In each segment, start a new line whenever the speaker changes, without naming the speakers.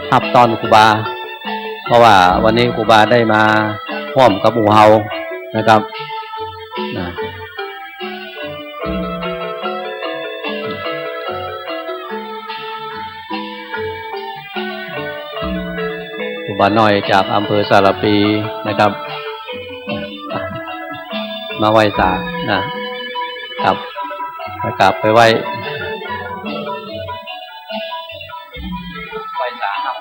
ทับตอนครูบาเพราะว่าวันนี้ครูบาได้มาพร้อมกับหมู่เฮานะครับครูบาน้อยจากอำเภอสารปีนะครับมาไหว้ศาลนะครับกลับไปไหว้ศาลครับ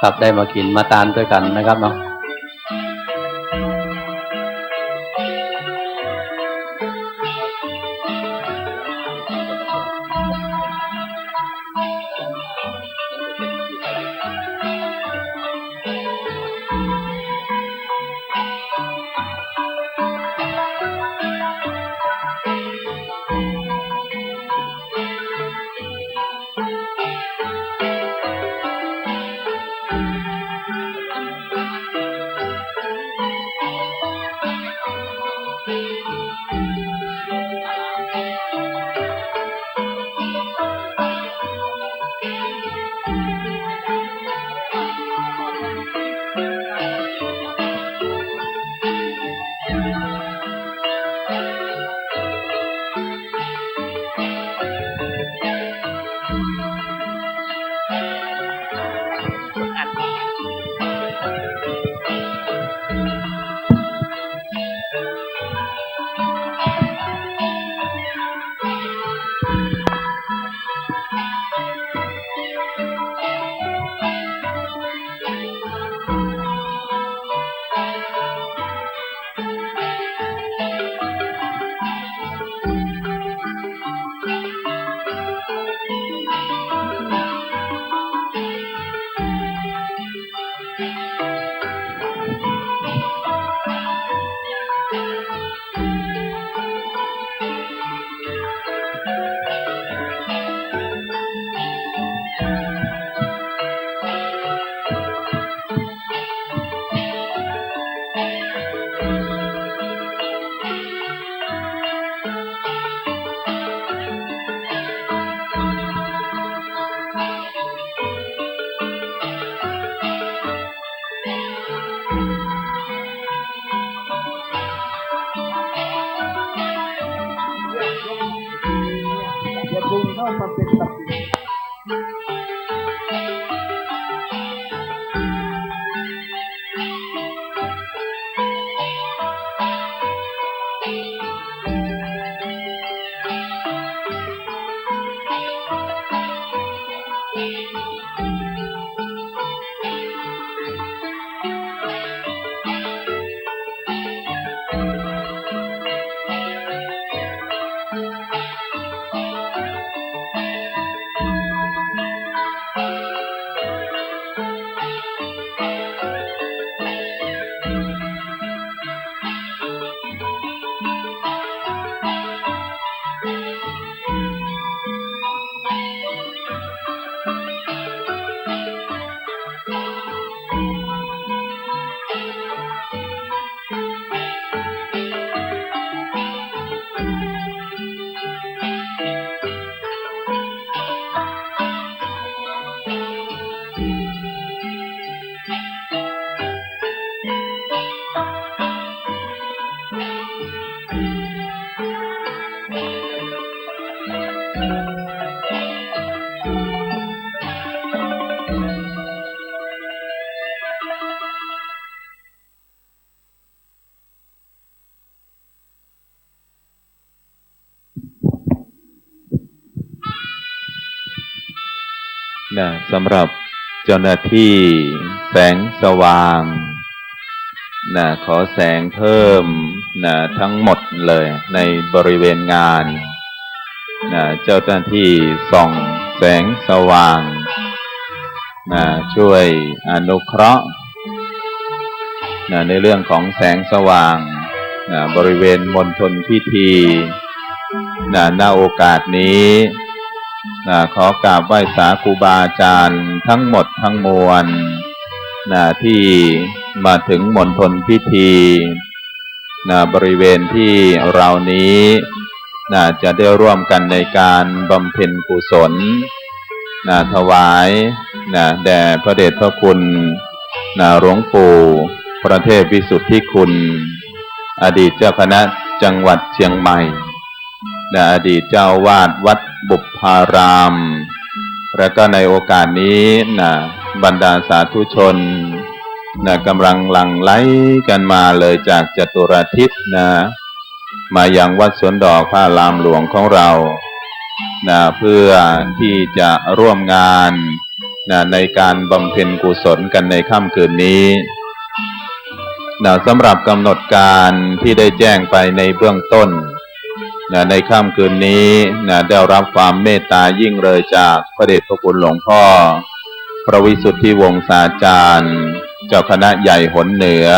ครับได้มากินมาทานด้วยกันนะครับเนาะ
สำหรับเจ้าหน้าที่แสงสว่างขอแสงเพิ่มทั้งหมดเลยในบริเวณงานเจ้าหน้าที่ส่องแสงสว่างช่วยอนุเคราะห์ในเรื่องของแสงสว่างบริเวณมณฑลพิธี ณโอกาสนี้ขอกราบไหว้สาครูบาอาจารย์ทั้งหมดทั้งมวลที่มาถึงมณฑลพิธีบริเวณที่เรานี้จะได้ร่วมกันในการบำเพ็ญกุศลถวายแด่พระเดชพระคุณหลวงปู่ประเทศวิสุทธิคุณอดีตเจ้าคณะจังหวัดเชียงใหม่อดีตเจ้าวาดวัดบุพารามและก็ในโอกาสนี้บรรดาสาธุชนกำลังหลั่งไหลกันมาเลยจากจตุรทิศมายังวัดสวนดอกพระอารามหลวงของเราเพื่อที่จะร่วมงานในการบำเพ็ญกุศลกันในค่ำคืนนี้สำหรับกำหนดการที่ได้แจ้งไปในเบื้องต้นในค่ำคืนนี้ได้รับความเมตตายิ่งเลยจากพระเดชพระคุณหลวงพ่อพระวิสุทธิวงศาจารย์เจ้าคณะใหญ่หนเหนือ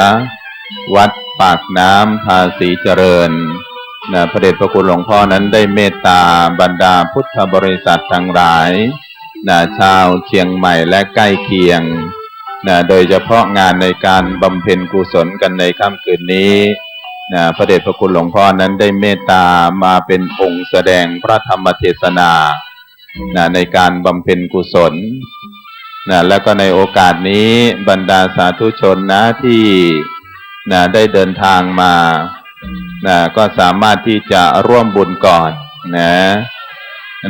วัดปากน้ำภาษีเจริญพระเดชพระคุณหลวงพ่อนั้นได้เมตตาบรรดาพุทธบริษัททั้งหลายชาวเชียงใหม่และใกล้เคียงโดยเฉพาะงานในการบำเพ็ญกุศลกันในค่ำคืนนี้พระเดชพระคุณหลวงพ่อนั้นได้เมตตามาเป็นองค์แสดงพระธรรมเทศนาในการบำเพ็ญกุศลแล้วก็ในโอกาสนี้บรรดาสาธุชนที่ได้เดินทางมาก็สามารถที่จะร่วมบุญก่อน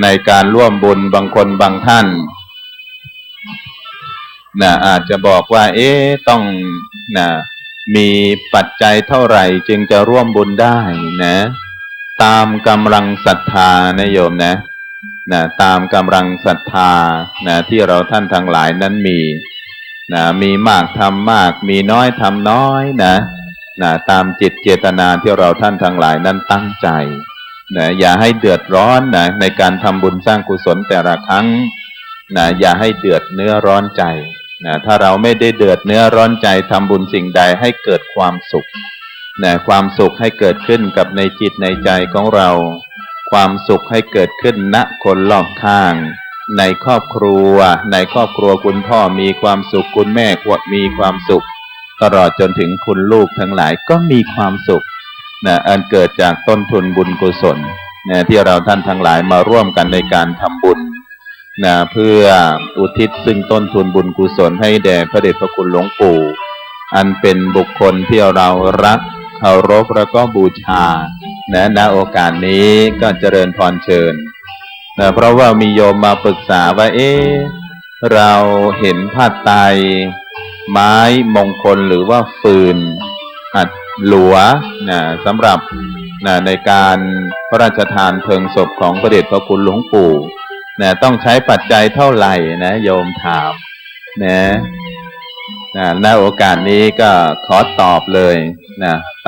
ในการร่วมบุญบางคนบางท่านอาจจะบอกว่าต้องมีปัจจัยเท่าไหร่จึงจะร่วมบุญได้ตามกำลังศรัทธานะโยมตามกำลังศรัทธาที่เราท่านทั้งหลายนั้นมีมากทำมากมีน้อยทำน้อยตามจิตเจตนาที่เราท่านทั้งหลายนั้นตั้งใจอย่าให้เดือดร้อนในการทำบุญสร้างกุศลแต่ละครั้งอย่าให้เดือดเนื้อร้อนใจถ้าเราไม่ได้เดือดเนื้อร้อนใจทำบุญสิ่งใดให้เกิดความสุขความสุขให้เกิดขึ้นกับในจิตในใจของเราความสุขให้เกิดขึ้นณคนรอบข้างในครอบครัวคุณพ่อมีความสุขคุณแม่มีความสุขตลอดจนถึงคุณลูกทั้งหลายก็มีความสุขอันเกิดจากต้นทุนบุญกุศลที่เราท่านทั้งหลายมาร่วมกันในการทำบุญเพื่ออุทิศซึ่งต้นทุนบุญกุศลให้แด่พระเดชพระคุณหลวงปู่อันเป็นบุคคลที่เรารักเคารพแล้วก็บูชาณโอกาสนี้ก็เจริญพรเชิญเพราะว่ามีโยมมาปรึกษาว่าเราเห็นผ้าไตรไม้มงคลหรือว่าฟืนอัดหลัวสำหรับในการพระราชทานเพลิงศพของพระเดชพระคุณหลวงปู่ต้องใช้ปัจจัยเท่าไหร่โยมถามณโอกาสนี้ก็ขอตอบเลย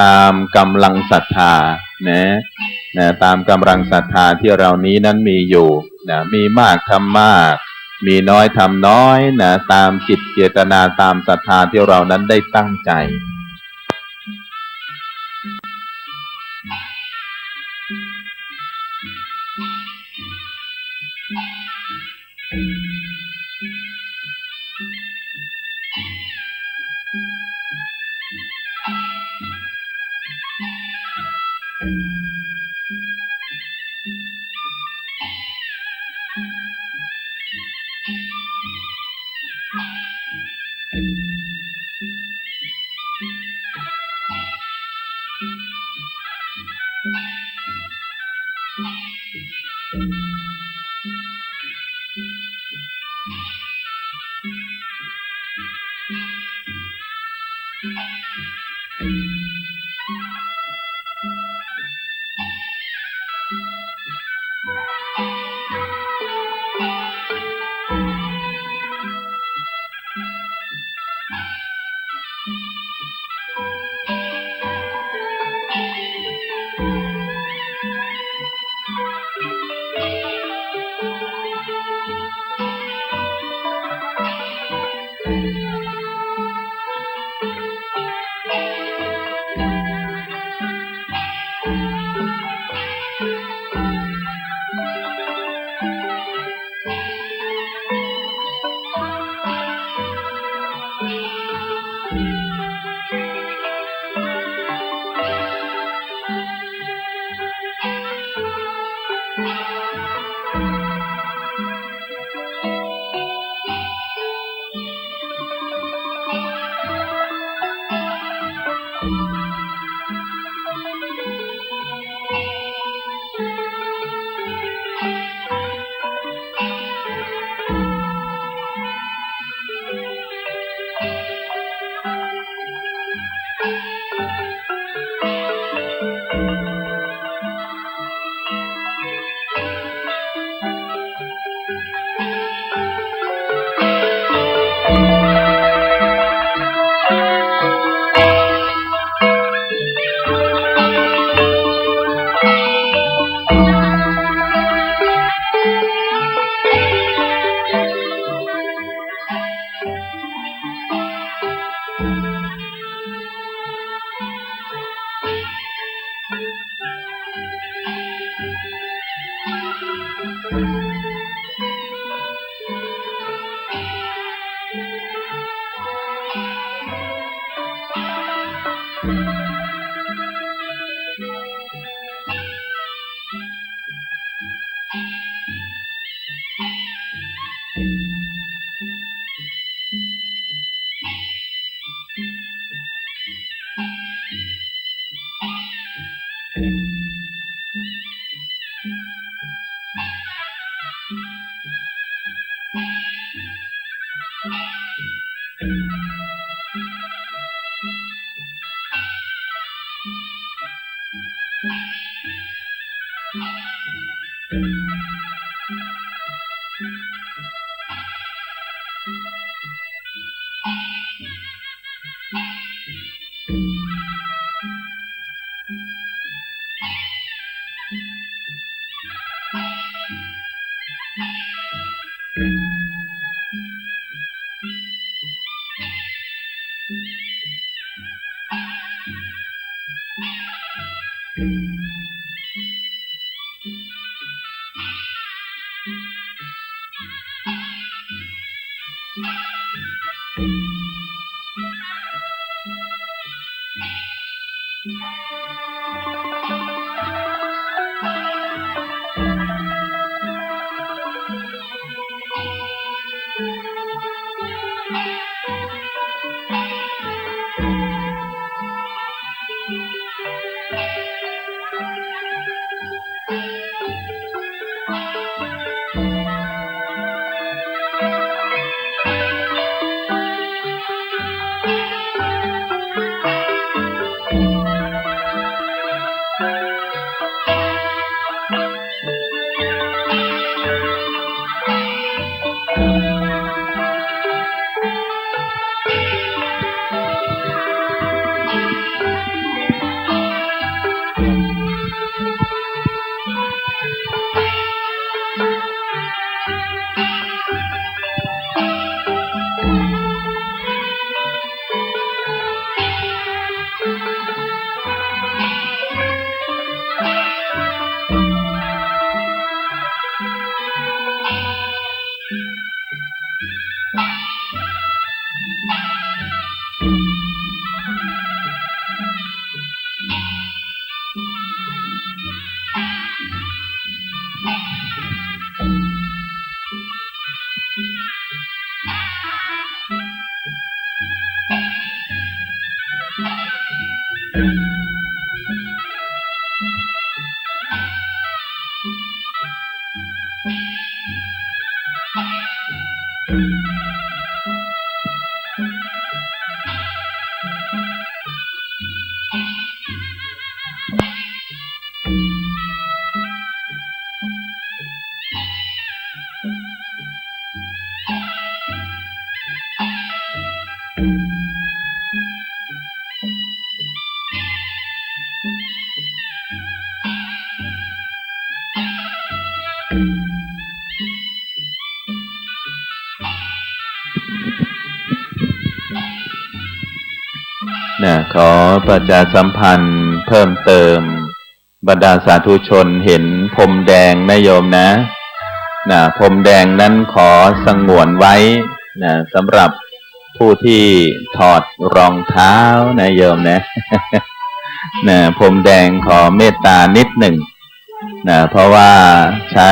ตามกำลังศรัทธาตามกำลังศรัทธาที่เรานี้นั้นมีอยู่มีมากทำมากมีน้อยทำน้อยตามจิตเจตนาตามศรัทธาที่เรานั้นได้ตั้งใจ ขอประชาสัมพันธ์เพิ่มเติมบรรดาสาธุชนเห็นพรมแดงนะโยมนะพรมแดงนั้นขอสงวนไว้สำหรับ ผู้ที่ถอดรองเท้านะโยมนะ นะพรมแดงขอเมตตานิดหนึ่งนะเพราะว่าใช้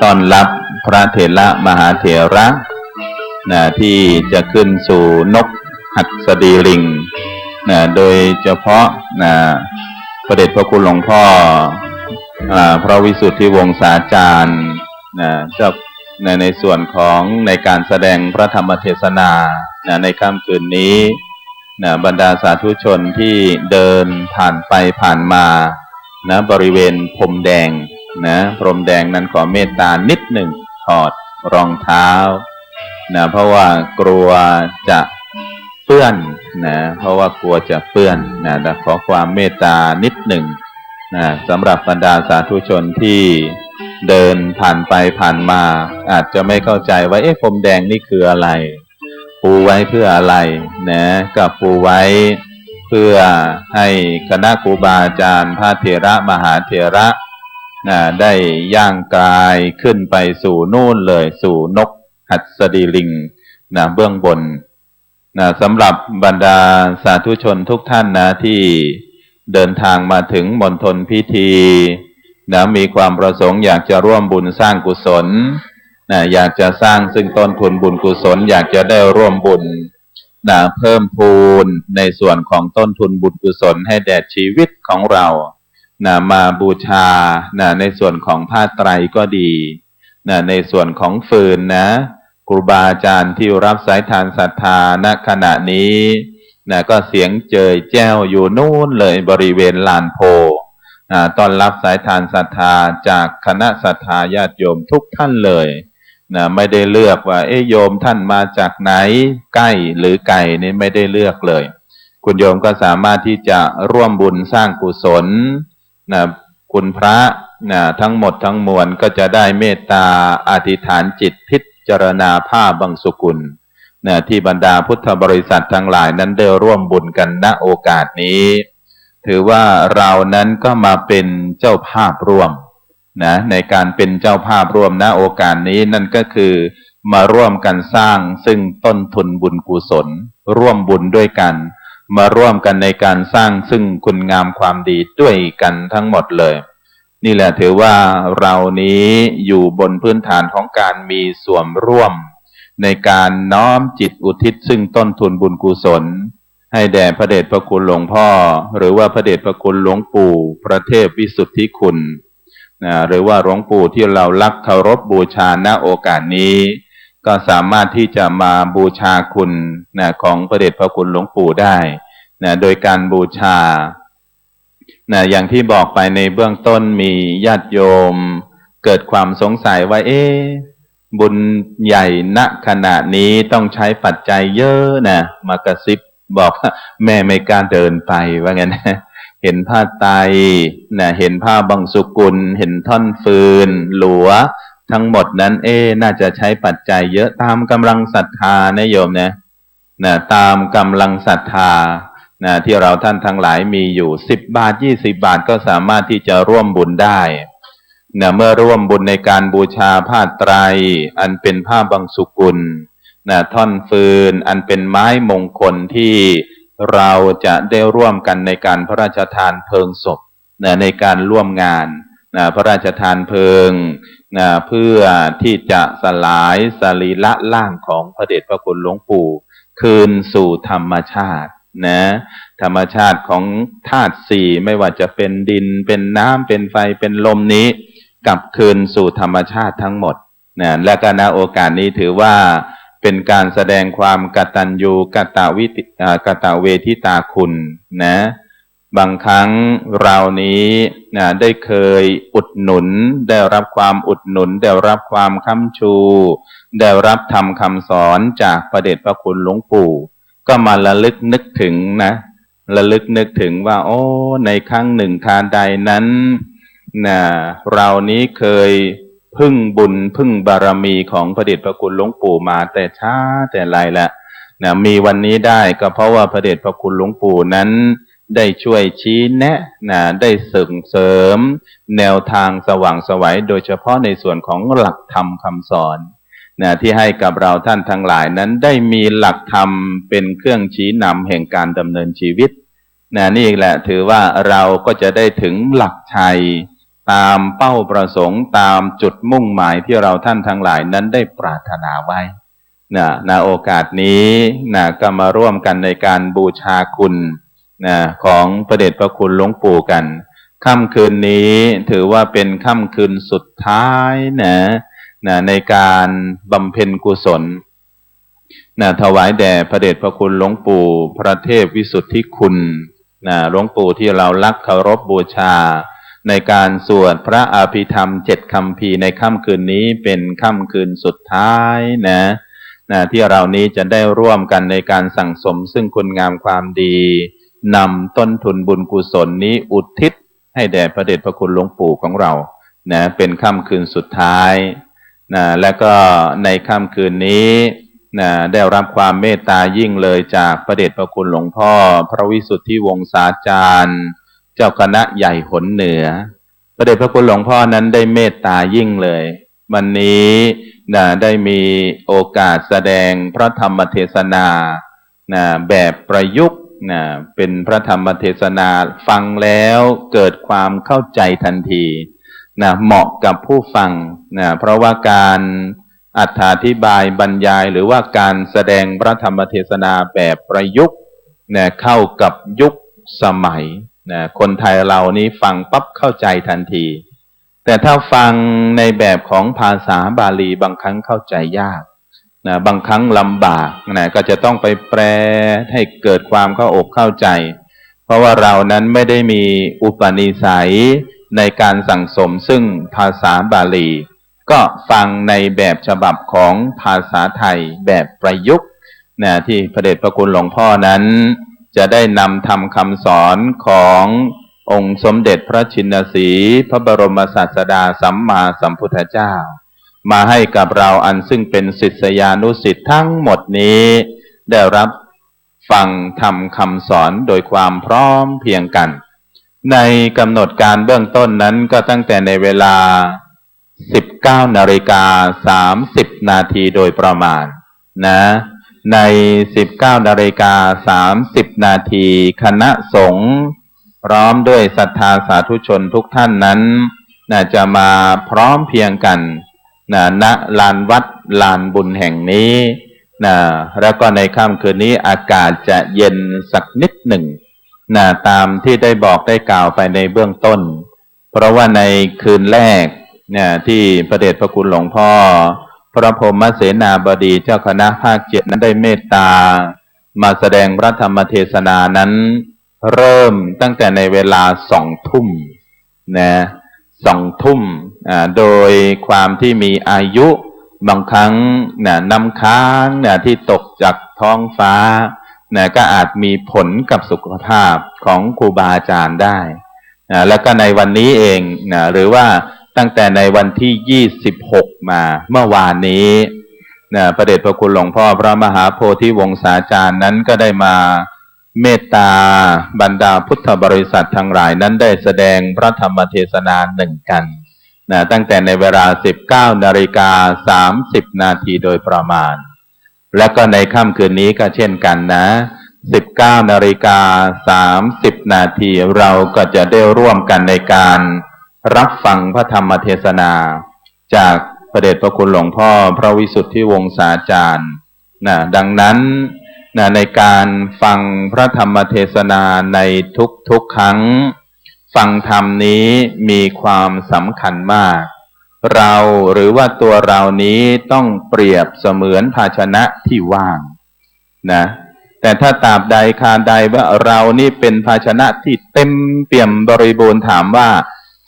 ต้อนรับพระเถระมหาเถระนะที่จะขึ้นสู่นกหัสดีลิงนะโดยเฉพาะนะพระเดชพระคุณหลวงพ่อพระวิสุทธิวงศาจารย์นะเจ้าในส่วนของในการแสดงพระธรรมเทศนานะในค่ำคืนนี้นะบรรดาสาธุชนที่เดินผ่านไปผ่านมานะบริเวณพรมแดงนะพรมแดงนั้นขอเมตตานิดหนึ่งถอดรองเท้านะเพราะว่ากลัวจะเปื้อนนะเพราะว่ากลัวจะเปื้อนนะแต่ขอความเมตตานิดหนึ่งนะสำหรับบรรดาสาธุชนที่เดินผ่านไปผ่านมาอาจจะไม่เข้าใจว่าพรมแดงนี่คืออะไรปูไว้เพื่ออะไรนะก็ปูไว้เพื่อให้คณะครูบาอาจารย์พระเถระมหาเถระนะได้ย่างกายขึ้นไปสู่นู่นเลยสู่นกหัสดีลิงนะเบื้องบนนะสำหรับบรรดาสาธุชนทุกท่านนะที่เดินทางมาถึงมณฑลพิธีนะมีความประสงค์อยากจะร่วมบุญสร้างกุศลนะอยากจะสร้างซึ่งต้นทุนบุญกุศลอยากจะได้ร่วมบุญนะเพิ่มพูนในส่วนของต้นทุนบุญกุศลให้แด่ชีวิตของเรานะมาบูชานะในส่วนของผ้าไตรก็ดีนะในส่วนของฟืนนะครูบาอาจารย์ที่รับสายทานศรัทธาณขณะนี้นะก็เสียงเจยแจ้วอยู่นู่นเลยบริเวณลานโพต้อนรับสายทานศรัทธาจากคณะศรัทธาญาติโยมทุกท่านเลยนะไม่ได้เลือกว่าโยมท่านมาจากไหนใกล้หรือไกลนี่ไม่ได้เลือกเลยคุณโยมก็สามารถที่จะร่วมบุญสร้างกุศลนะคุณพระนะทั้งหมดทั้งมวลก็จะได้เมตตาอธิษฐานจิตพิจารณาผ้าบังสุกุลนะที่บรรดาพุทธบริษัททั้งหลายนั้นได้ร่วมบุญกันณโอกาสนี้ถือว่าเรานั้นก็มาเป็นเจ้าภาพร่วมนะในการเป็นเจ้าภาพร่วมณโอกาสนี้นั่นก็คือมาร่วมกันสร้างซึ่งต้นทุนบุญกุศลร่วมบุญด้วยกันมาร่วมกันในการสร้างซึ่งคุณงามความดีด้วยกันทั้งหมดเลยนี่แหละถือว่าเรานี้อยู่บนพื้นฐานของการมีส่วนร่วมในการน้อมจิตอุทิศซึ่งต้นทุนบุญกุศลให้แด่พระเดชพระคุณหลวงพ่อหรือว่าพระเดชพระคุณหลวงปู่พระเทพวิสุทธิคุณหรือว่าหลวงปู่ที่เรารักเคารพบูชาณโอกาสนี้ก็สามารถที่จะมาบูชาคุณของพระเดชพระคุณหลวงปู่ได้โดยการบูชาอย่างที่บอกไปในเบื้องต้นมีญาติโยมเกิดความสงสัยว่าบุญใหญ่ณขณะนี้ต้องใช้ปัจจัยเยอะนะมากระซิบบอกแม่ไม่กล้าเดินไปว่างั้นเห็นผ้าไตรเห็นผ้าบังสุกุลเห็นท่อนฟืนหลัวทั้งหมดนั้นน่าจะใช้ปัจจัยเยอะตามกำลังศรัทธานะโยมนะตามกำลังศรัทธาที่เราท่านทั้งหลายมีอยู่10 บาท20 บาทก็สามารถที่จะร่วมบุญได้เมื่อร่วมบุญในการบูชาผ้าไตรอันเป็นผ้าบังสุกุลท่อนฟืนอันเป็นไม้มงคลที่เราจะได้ร่วมกันในการพระราชทานเพลิงศพในการร่วมงานพระราชทานเพลิงเพื่อที่จะสลายสรีระร่างของพระเดชพระคุณหลวงปู่คืนสู่ธรรมชาติธรรมชาติของธาตุสี่ไม่ว่าจะเป็นดินเป็นน้ำเป็นไฟเป็นลมนี้กลับคืนสู่ธรรมชาติทั้งหมดและก็ณโอกาสนี้ถือว่าเป็นการแสดงความกตัญญูกตเวทิตาคุณบางครั้งเรานี้ได้เคยอุดหนุนได้รับความอุดหนุนได้รับความค้ำชูได้รับธรรมคำสอนจากพระเดชพระคุณหลวงปู่ก็มาระลึกนึกถึงระลึกนึกถึงว่าในครั้งหนึ่งคราใดนั้นเรานี้เคยพึ่งบุญพึ่งบารมีของพระเดชพระคุณหลวงปู่มาแต่ช้าแต่ไรละมีวันนี้ได้ก็เพราะว่าพระเดชพระคุณหลวงปู่นั้นได้ช่วยชี้แนะได้ส่งเสริมแนวทางสว่างไสวโดยเฉพาะในส่วนของหลักธรรมคำสอน ที่ให้กับเราท่านทั้งหลายนั้นได้มีหลักธรรมเป็นเครื่องชี้นำแห่งการดำเนินชีวิตนี่แหละถือว่าเราก็จะได้ถึงหลักชัยตามเป้าประสงค์ตามจุดมุ่งหมายที่เราท่านทั้งหลายนั้นได้ปรารถนาไว้ณโอกาสนี้ก็มาร่วมกันในการบูชาคุณของพระเดชพระคุณหลวงปู่กันค่ำคืนนี้ถือว่าเป็นค่ำคืนสุดท้ายในการบำเพ็ญกุศลถวายแด่พระเดชพระคุณหลวงปู่พระเทพวิสุทธิคุณหลวงปู่ที่เรารักเคารพบูชาในการสวดพระอภิธรรม7 คัมภีร์ในค่ำคืนนี้เป็นค่ำคืนสุดท้ายที่เรานี้จะได้ร่วมกันในการสั่งสมซึ่งคุณงามความดีนำต้นทุนบุญกุศลนี้อุทิศให้แด่พระเดชพระคุณหลวงปู่ของเราเป็นค่ำคืนสุดท้ายและก็ในค่ำคืนนี้ได้รับความเมตตายิ่งเลยจากพระเดชพระคุณหลวงพ่อพระวิสุทธิวงศาจารย์เจ้าคณะใหญ่หนเหนือพระเดชพระคุณหลวงพ่อนั้นได้เมตตายิ่งเลยวันนี้ได้มีโอกาสแสดงพระธรรมเทศนาแบบประยุกต์เป็นพระธรรมเทศนาฟังแล้วเกิดความเข้าใจทันทีเหมาะกับผู้ฟังเพราะว่าการอธิบายบรรยายหรือว่าการแสดงพระธรรมเทศนาแบบประยุกต์เข้ากับยุคสมัยคนไทยเรานี้ฟังปั๊บเข้าใจทันทีแต่ถ้าฟังในแบบของภาษาบาลีบางครั้งเข้าใจยากบางครั้งลำบากก็จะต้องไปแปลให้เกิดความเข้าอกเข้าใจเพราะว่าเรานั้นไม่ได้มีอุปนิสัยในการสั่งสมซึ่งภาษาบาลีก็ฟังในแบบฉบับของภาษาไทยแบบประยุกต์ที่พระเดชพระคุณหลวงพ่อนั้นจะได้นำธรรมคำสอนขององค์สมเด็จพระชินสีห์พระบรมศาสดาสัมมาสัมพุทธเจ้ามาให้กับเราอันซึ่งเป็นศิษยานุศิษย์ทั้งหมดนี้ได้รับฟังธรรมคำสอนโดยความพร้อมเพรียงกันในกำหนดการเบื้องต้นนั้นก็ตั้งแต่ในเวลา 19:30 นาทีโดยประมาณใน 19:30 นาทีคณะสงฆ์พร้อมด้วยศรัทธาสาธุชนทุกท่านนั้นจะมาพร้อมเพรียงกันณลานวัดลานบุญแห่งนี้แล้วก็ในค่ำคืนนี้อากาศจะเย็นสักนิดหนึ่งตามที่ได้บอกได้กล่าวไปในเบื้องต้นเพราะว่าในคืนแรกที่พระเดชพระคุณหลวงพ่อพระพรหมเสนาบดีเจ้าคณะภาค7นั้นได้เมตตามาแสดงพระธรรมเทศนานั้นเริ่มตั้งแต่ในเวลา20:00 น20:00 นโดยความที่มีอายุบางครั้งน้ำค้างที่ตกจากท้องฟ้าก็อาจมีผลกับสุขภาพของครูบาอาจารย์ได้แล้วก็ในวันนี้เองหรือว่าตั้งแต่ในวันที่26มาเมื่อวานนี้พระเดชพระคุณหลวงพ่อพระมหาโพธิวงศาจารย์นั้นก็ได้มาเมตตาบรรดาพุทธบริษัททั้งหลายนั้นได้แสดงพระธรรมเทศนาหนึ่งกันตั้งแต่ในเวลา 19:30 นาทีโดยประมาณและก็ในค่ำคืนนี้ก็เช่นกัน19:30 นาทีเราก็จะได้ร่วมกันในการรับฟังพระธรรมเทศนาจากพระเดชพระคุณหลวงพ่อพระวิสุทธิวงศาจารย์ดังนั้นในการฟังพระธรรมเทศนาในทุกครั้งฟังธรรมนี้มีความสำคัญมากเราหรือว่าตัวเรานี้ต้องเปรียบเสมือนภาชนะที่ว่างแต่ถ้าตราบใดคาใดว่าเรานี่เป็นภาชนะที่เต็มเปี่ยมบริบูรณ์ถามว่า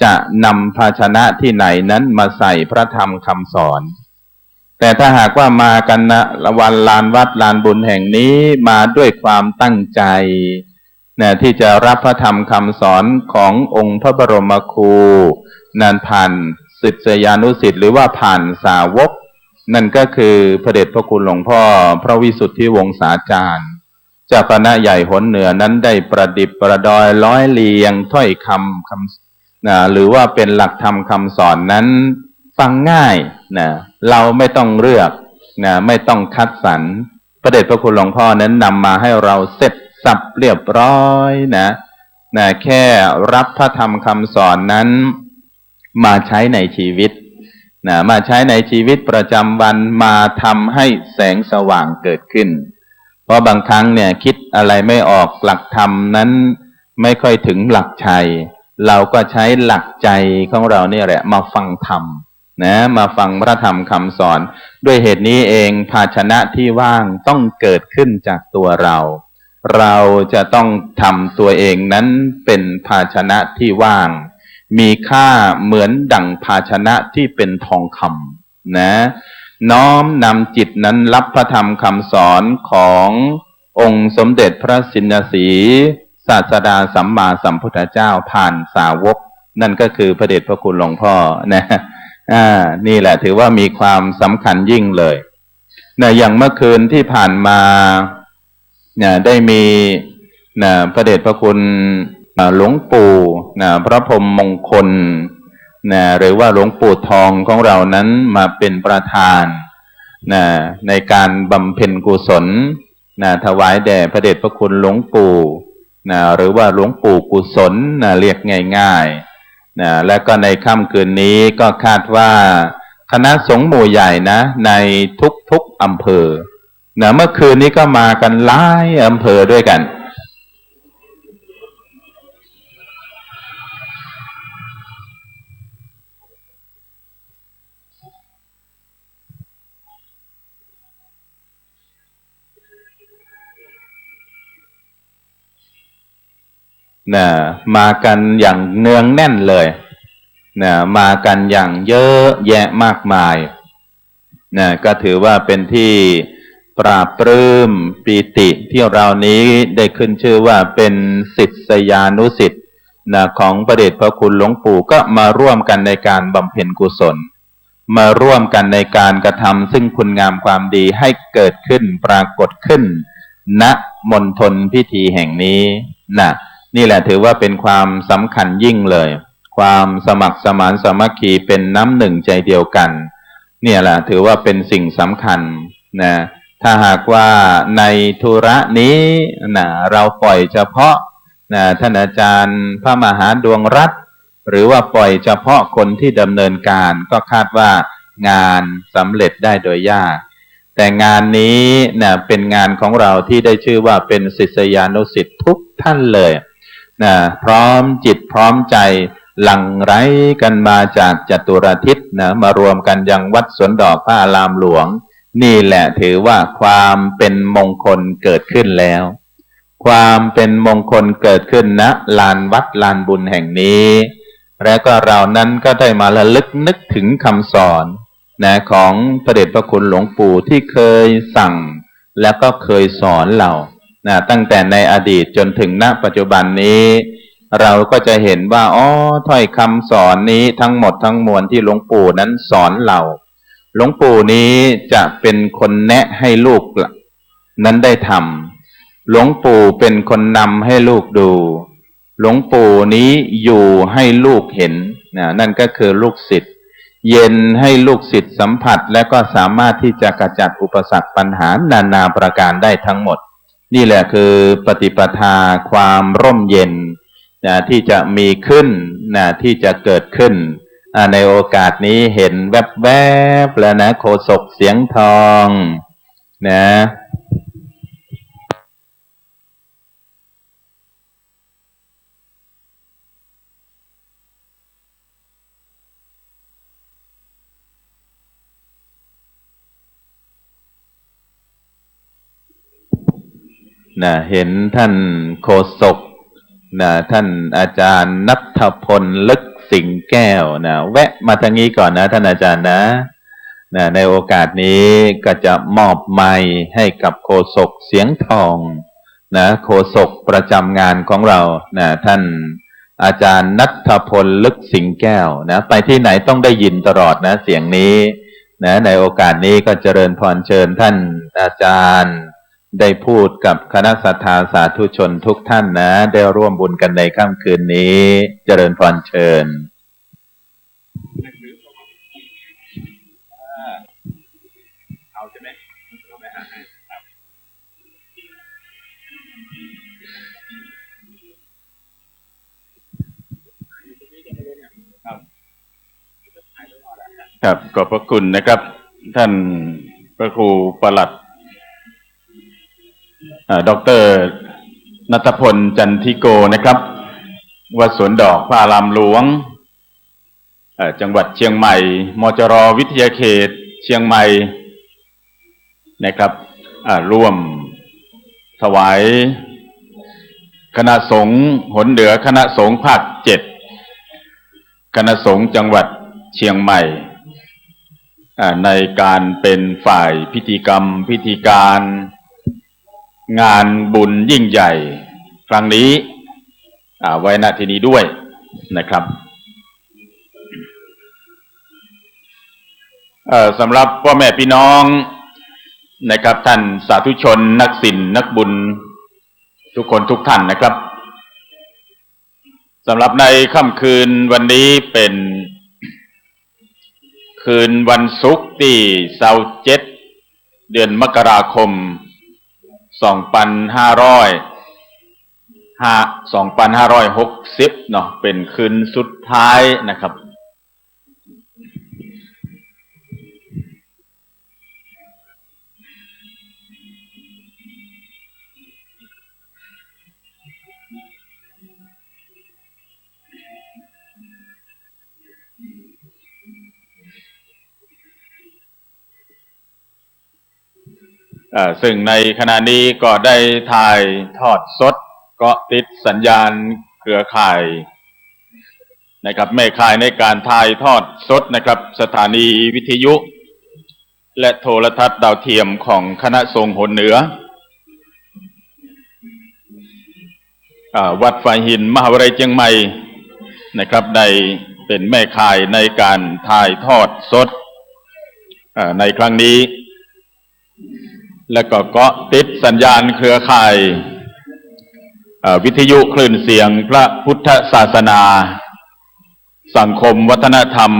จะนำภาชนะที่ไหนนั้นมาใส่พระธรรมคำสอนแต่ถ้าหากว่ามากันวันลานวัดลานบุญแห่งนี้มาด้วยความตั้งใจที่จะรับพระธรรมคำสอนขององค์พระบรมครูผ่านศิษยานุศิษย์หรือว่าผ่านสาวกนั่นก็คือพระเดชพระคุณหลวงพ่อพระวิสุทธิวงศาจารย์เจ้าคณะใหญ่หนเหนือนั้นได้ประดิษฐ์ประดอยร้อยเรียงถ้อยคำหรือว่าเป็นหลักธรรมคำสอนนั้น ฟังง่ายนะเราไม่ต้องเลือกนะไม่ต้องคัดสรรพระเดชพระคุณหลวงพ่อนั้นนำมาให้เราเสร็จสับเรียบร้อยนะแค่รับพระธรรมคำสอนนั้นมาใช้ในชีวิตมาใช้ในชีวิตประจำวันมาทำให้แสงสว่างเกิดขึ้นเพราะบางครั้งเนี่ยคิดอะไรไม่ออกหลักธรรมนั้นไม่ค่อยถึงหลักชัยเราก็ใช้หลักใจของเราเนี่ยแหละมาฟังธรรมมาฟังพระธรรมคำสอนด้วยเหตุนี้เองภาชนะที่ว่างต้องเกิดขึ้นจากตัวเราเราจะต้องทำตัวเองนั้นเป็นภาชนะที่ว่างมีค่าเหมือนดั่งภาชนะที่เป็นทองคำน้อมนำจิตนั้นรับพระธรรมคำสอนขององค์สมเด็จพระสินสีศาสดาสัมมาสัมพุทธเจ้าผ่านสาวกนั่นก็คือพระเดชพระคุณหลวงพ่อนี่แหละถือว่ามีความสำคัญยิ่งเลยอย่างเมื่อคืนที่ผ่านมาได้มีพระเดชพระคุณหลวงปู่พระพรหมมงคลหรือว่าหลวงปู่ทองของเรานั้นมาเป็นประธานในการบำเพ็ญกุศลถวายแด่พระเดชพระคุณหลวงปู่หรือว่าหลวงปู่กุศลเรียกง่ายๆและก็ในค่ำคืนนี้ก็คาดว่าคณะสงฆ์หมู่ใหญ่ในทุกอำเภอเมื่อคืนนี้ก็มากันหลายอำเภอด้วยกันมากันอย่างเนืองแน่นเลยมากันอย่างเยอะแยะมากมายก็ถือว่าเป็นที่ปราบปลื้มปีติที่เรานี้ได้ขึ้นชื่อว่าเป็นศิษยานุศิษย์ของพระเดชพระคุณหลวงปู่ก็มาร่วมกันในการบำเพ็ญกุศลมาร่วมกันในการกระทำซึ่งคุณงามความดีให้เกิดขึ้นปรากฏขึ้นณมณฑลพิธีแห่งนี้นี่แหละถือว่าเป็นความสำคัญยิ่งเลยความสมัครสมานสามัคคีเป็นน้ำหนึ่งใจเดียวกันเนี่ยแหละถือว่าเป็นสิ่งสำคัญถ้าหากว่าในธุระนี้เราปล่อยเฉพาะท่านอาจารย์พระมหาดวงรัตน์หรือว่าปล่อยเฉพาะคนที่ดำเนินการก็คาดว่างานสำเร็จได้โดยยากแต่งานนี้เป็นงานของเราที่ได้ชื่อว่าเป็นศิษยานุศิษย์ทุกท่านเลยพร้อมจิตพร้อมใจหลั่งไหลกันมาจากจตุรทิศมารวมกันยังวัดสวนดอกพระอารามหลวงนี่แหละถือว่าความเป็นมงคลเกิดขึ้นแล้วความเป็นมงคลเกิดขึ้นณลานวัดลานบุญแห่งนี้และก็เรานั้นก็ได้มาระลึกนึกถึงคำสอนของพระเดชพระคุณหลวงปู่ที่เคยสั่งและก็เคยสอนเราตั้งแต่ในอดีตจนถึงณปัจจุบันนี้เราก็จะเห็นว่าถ้อยคำสอนนี้ทั้งหมดทั้งมวลที่หลวงปู่นั้นสอนเราหลวงปู่นี้จะเป็นคนแนะให้ลูกนั้นได้ทำหลวงปู่เป็นคนนำให้ลูกดูหลวงปู่นี้อยู่ให้ลูกเห็นนั่นก็คือลูกศิษย์เย็นให้ลูกศิษย์สัมผัสและก็สามารถที่จะกระจัดอุปสรรคปัญหานานาประการได้ทั้งหมดนี่แหละคือปฏิปทาความร่มเย็นที่จะมีขึ้นที่จะเกิดขึ้นในโอกาสนี้เห็นแวบๆแล้วโฆษกเสียงทองเห็นท่านโฆษกท่านอาจารย์ณัฐพลลึกสิงแก้วแวะมาทางนี้ก่อนท่านอาจารย์ในโอกาสนี้ก็จะมอบไมค์ให้กับโฆษกเสียงทองโฆษกประจำงานของเราท่านอาจารย์ณัฐพลลึกสิงแก้วไปที่ไหนต้องได้ยินตลอดเสียงนี้ในโอกาสนี้ก็เจริญพรเชิญท่านอาจารย์ได้พูดกับคณะศรัทธาสาธุชนทุกท่านได้ร่วมบุญกันในค่ำคืนนี้เจริญพรเชิญ
ครับขอบพระคุณนะครับท่านพระครูประหลัดดร.ณัฐพลจันทิโกนะครับวัดสวนดอกพระอารามหลวงจังหวัดเชียงใหม่มจร.วิทยาเขตเชียงใหม่นะครับร่วมถวายคณะสงฆ์หนเหนือคณะสงฆ์ภาค7คณะสงฆ์จังหวัดเชียงใหม่ในการเป็นฝ่ายพิธีกรรมพิธีการงานบุญยิ่งใหญ่ครั้งนี้ไว้ณที่นี้ด้วยนะครับสำหรับพ่อแม่พี่น้องนะครับท่านสาธุชนนักศิลป์นักบุญทุกคนทุกท่านนะครับสำหรับในค่ำคืนวันนี้เป็นคืนวันศุกร์ที่27เดือนมกราคม2560เนาะเป็นคืนสุดท้ายนะครับซึ่งในขณะนี้ก็ได้ถ่ายทอดสดก็ติดสัญญาณเครือข่ายนะครับแม่ข่ายในการถ่ายทอดสดนะครับสถานีวิทยุและโทรทัศน์ดาวเทียมของคณะสงฆ์หนเหนือวัดฝ่ายหินมหาวิทยาลัยเชียงใหม่นะครับได้เป็นแม่ข่ายในการถ่ายทอดสดในครั้งนี้และก็เกาะติดสัญญาณเครือข่ายวิทยุคลื่นเสียงพระพุทธศาสนาสังคมวัฒนธรรม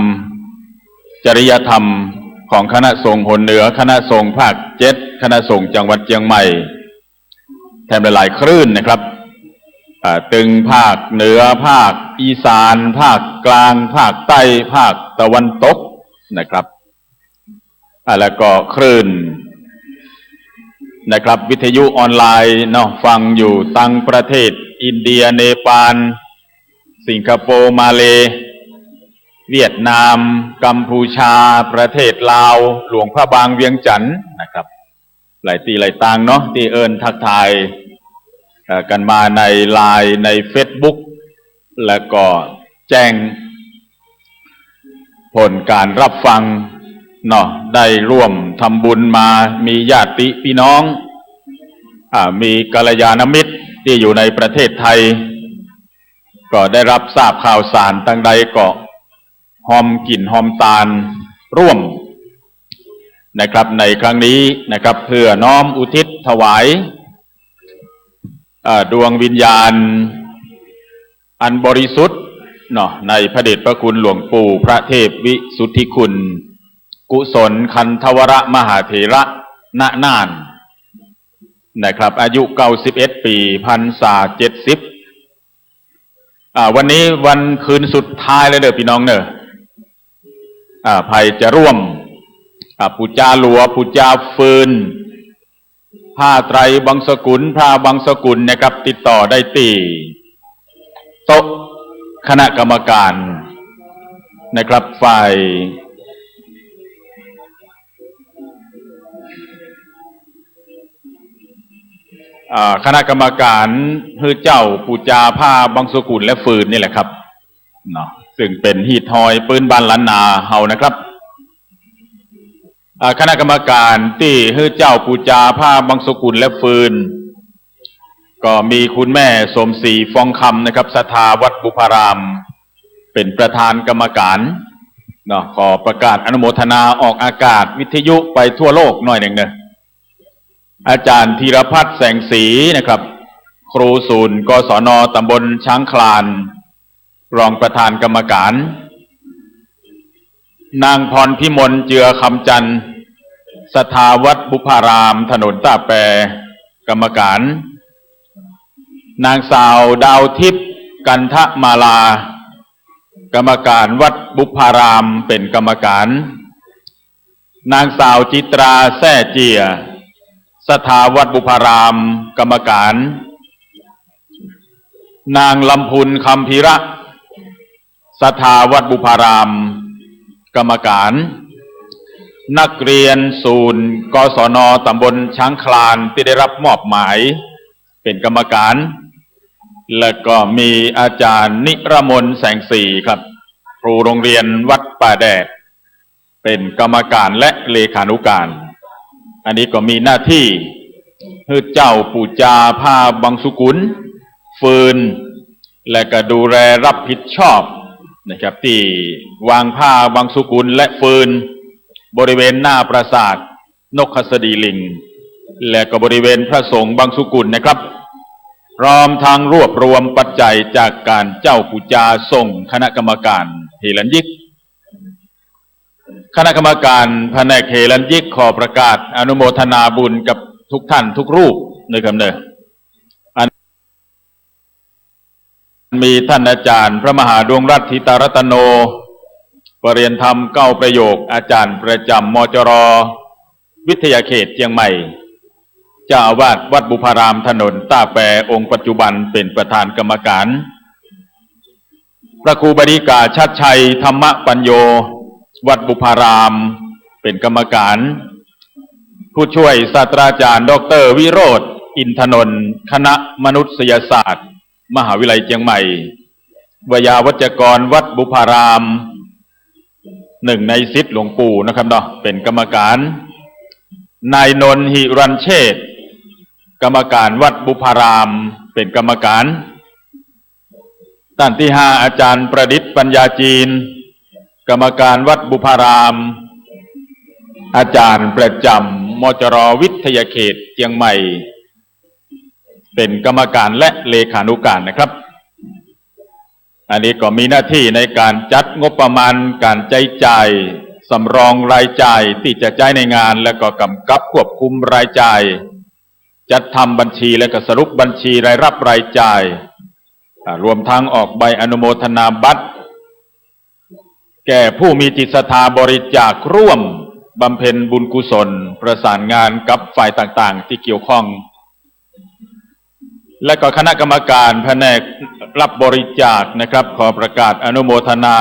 จริยธรรมของคณะสงฆ์หนเหนือคณะสงฆ์ภาค7คณะสงฆ์จังหวัดเชียงใหม่แถมหลายคลื่นนะครับตึงภาคเหนือภาคอีสานภาคกลางภาคใต้ภาคตะวันตกนะครับแล้วก็คลื่นนะครับวิทยุออนไลน์เนาะฟังอยู่ต่างประเทศอินเดียเนปาลสิงคโปร์มาเลเวียดนามกัมพูชาประเทศลาวหลวงพระบางเวียงจันทน์นะครับหลายตีหลายต่างเนาะที่เอิญทักทายกันมาในไลน์ใน Facebook แล้วก็แจ้งผลการรับฟังเนาะได้ร่วมทำบุญมามีญาติพี่น้องมีกัลยาณมิตรที่อยู่ในประเทศไทยก็ได้รับทราบข่าวสารตั้งใดก็หอมกลิ่นหอมตาลร่วมนะครับในครั้งนี้นะครับเพื่อน้อมอุทิศถวายดวงวิญญาณอันบริสุทธิ์เนาะในพระเดชพระคุณหลวงปู่พระเทพวิสุทธิคุณกุศลคันธวรมหาเถระณน่านนะครับอายุ91ปีพรรษา70วันนี้วันคืนสุดท้ายเลยเด้อพี่น้องเนอะภัยจะร่วมปูจาหลัวปูจาฟืนผ้าไตรบังสกุลผ้าบังสกุลนะครับติดต่อได้ที่โต๊ะคณะกรรมการนะครับฝ่ายคณะกรรมการฮือเจ้าปูจาผ้าบังสกุลและฟืนนี่แหละครับเนาะซึ่งเป็นฮีทอยปืนบานล้านนาเฮานะครับคณะกรรมการที่ฮือเจ้าปูจาผ้าบังสกุลและฟืนก็มีคุณแม่สมศรีฟองคำนะครับศรัทธาวัดบุพารามเป็นประธานกรรมการเนาะขอประกาศอนุโมทนาออกอากาศวิทยุไปทั่วโลกหน่อยหนึ่งเนอะอาจารย์ธีรพัฒน์แสงสีนะครับครูศูนย์กศน.ตำบลช้างคลานรองประธานกรรมการนางพรพิมลเจือคำจันทร์ศรัทธาวัดบุพารามถนนตาแปรกรรมการนางสาวดาวทิพย์กันทมาลากรรมการวัดบุพารามเป็นกรรมการ นางสาวจิตราแซ่เจียศรัทธาวัดบุพารามกรรมการ นางลำพุนคำพิระศรัทธาวัดบุพารามกรรมการ นักเรียนศูนย์กศน.ตำบลช้างคลานที่ได้รับมอบหมายเป็นกรรมการ และก็มีอาจารย์นิรมนแสงสีครับครูโรงเรียนวัดป่าแดดเป็นกรรมการและเลขานุการ อันนี้ก็มีหน้าที่คือเจ้าปู่จาผ้าบางสุกุลฟืนและก็ดูแลรับผิดชอบนะครับที่วางผ้าบางสุกุลและฟืนบริเวณหน้าปราสาทนกหัสดีลิงและก็บริเวณพระสงฆ์บางสุกุลนะครับพร้อมทางรวบรวมปัจจัยจากการเจ้าปู่จาส่งคณะกรรมการเฮลันยิกคณะกรรมการแผนกเฮลันยิกขอประกาศอนุโมทนาบุญกับทุกท่านทุกรูปนะครับเนี่ยมีท่านอาจารย์พระมหาดวงรัตน์ธิตารัตโนปรริยนธรรม9ประโยคอาจารย์ประจำมจร.วิทยาเขตเชียงใหม่เจ้าอาวาสวัดบุพารามถนนต้าแปองค์ปัจจุบันเป็นประธานกรรมการพระครูบดีกาชัดชัยธรรมปัญโยวัดบุพารามเป็นกรรมการผู้ช่วยศาสตราจารย์ดร.วิโรจน์อินทนนท์คณะมนุษยศาสตร์มหาวิทยาลัยเชียงใหม่วยาวัจกรวัดบุพาราม1 ในศิษย์หลวงปู่นะครับเนาะเป็นกรรมการนายนนท์หิรัญเชษฐ์กรรมการวัดบุพารามเป็นกรรมการท่านที่5อาจารย์ประดิษฐ์ปัญญาจีนกรรมการวัดบุพารามอาจารย์ประจำมจร.วิทยาเขตเชียงใหม่เป็นกรรมการและเลขานุการนะครับอันนี้ก็มีหน้าที่ในการจัดงบประมาณการใช้จ่ายสำรองรายจ่ายที่จะใช้ในงานแล้วก็กำกับควบคุมรายจ่ายจัดทำบัญชีและก็สรุปบัญชีรายรับรายจ่ายรวมทั้งออกใบอนุโมทนาบัตรแก่ผู้มีจิตศรัทธาบริจาคร่วมบำเพ็ญบุญกุศลประสานงานกับฝ่ายต่างๆที่เกี่ยวข้องและก็คณะกรรมการแผนกรับบริจาคนะครับขอประกาศอนุโมทนา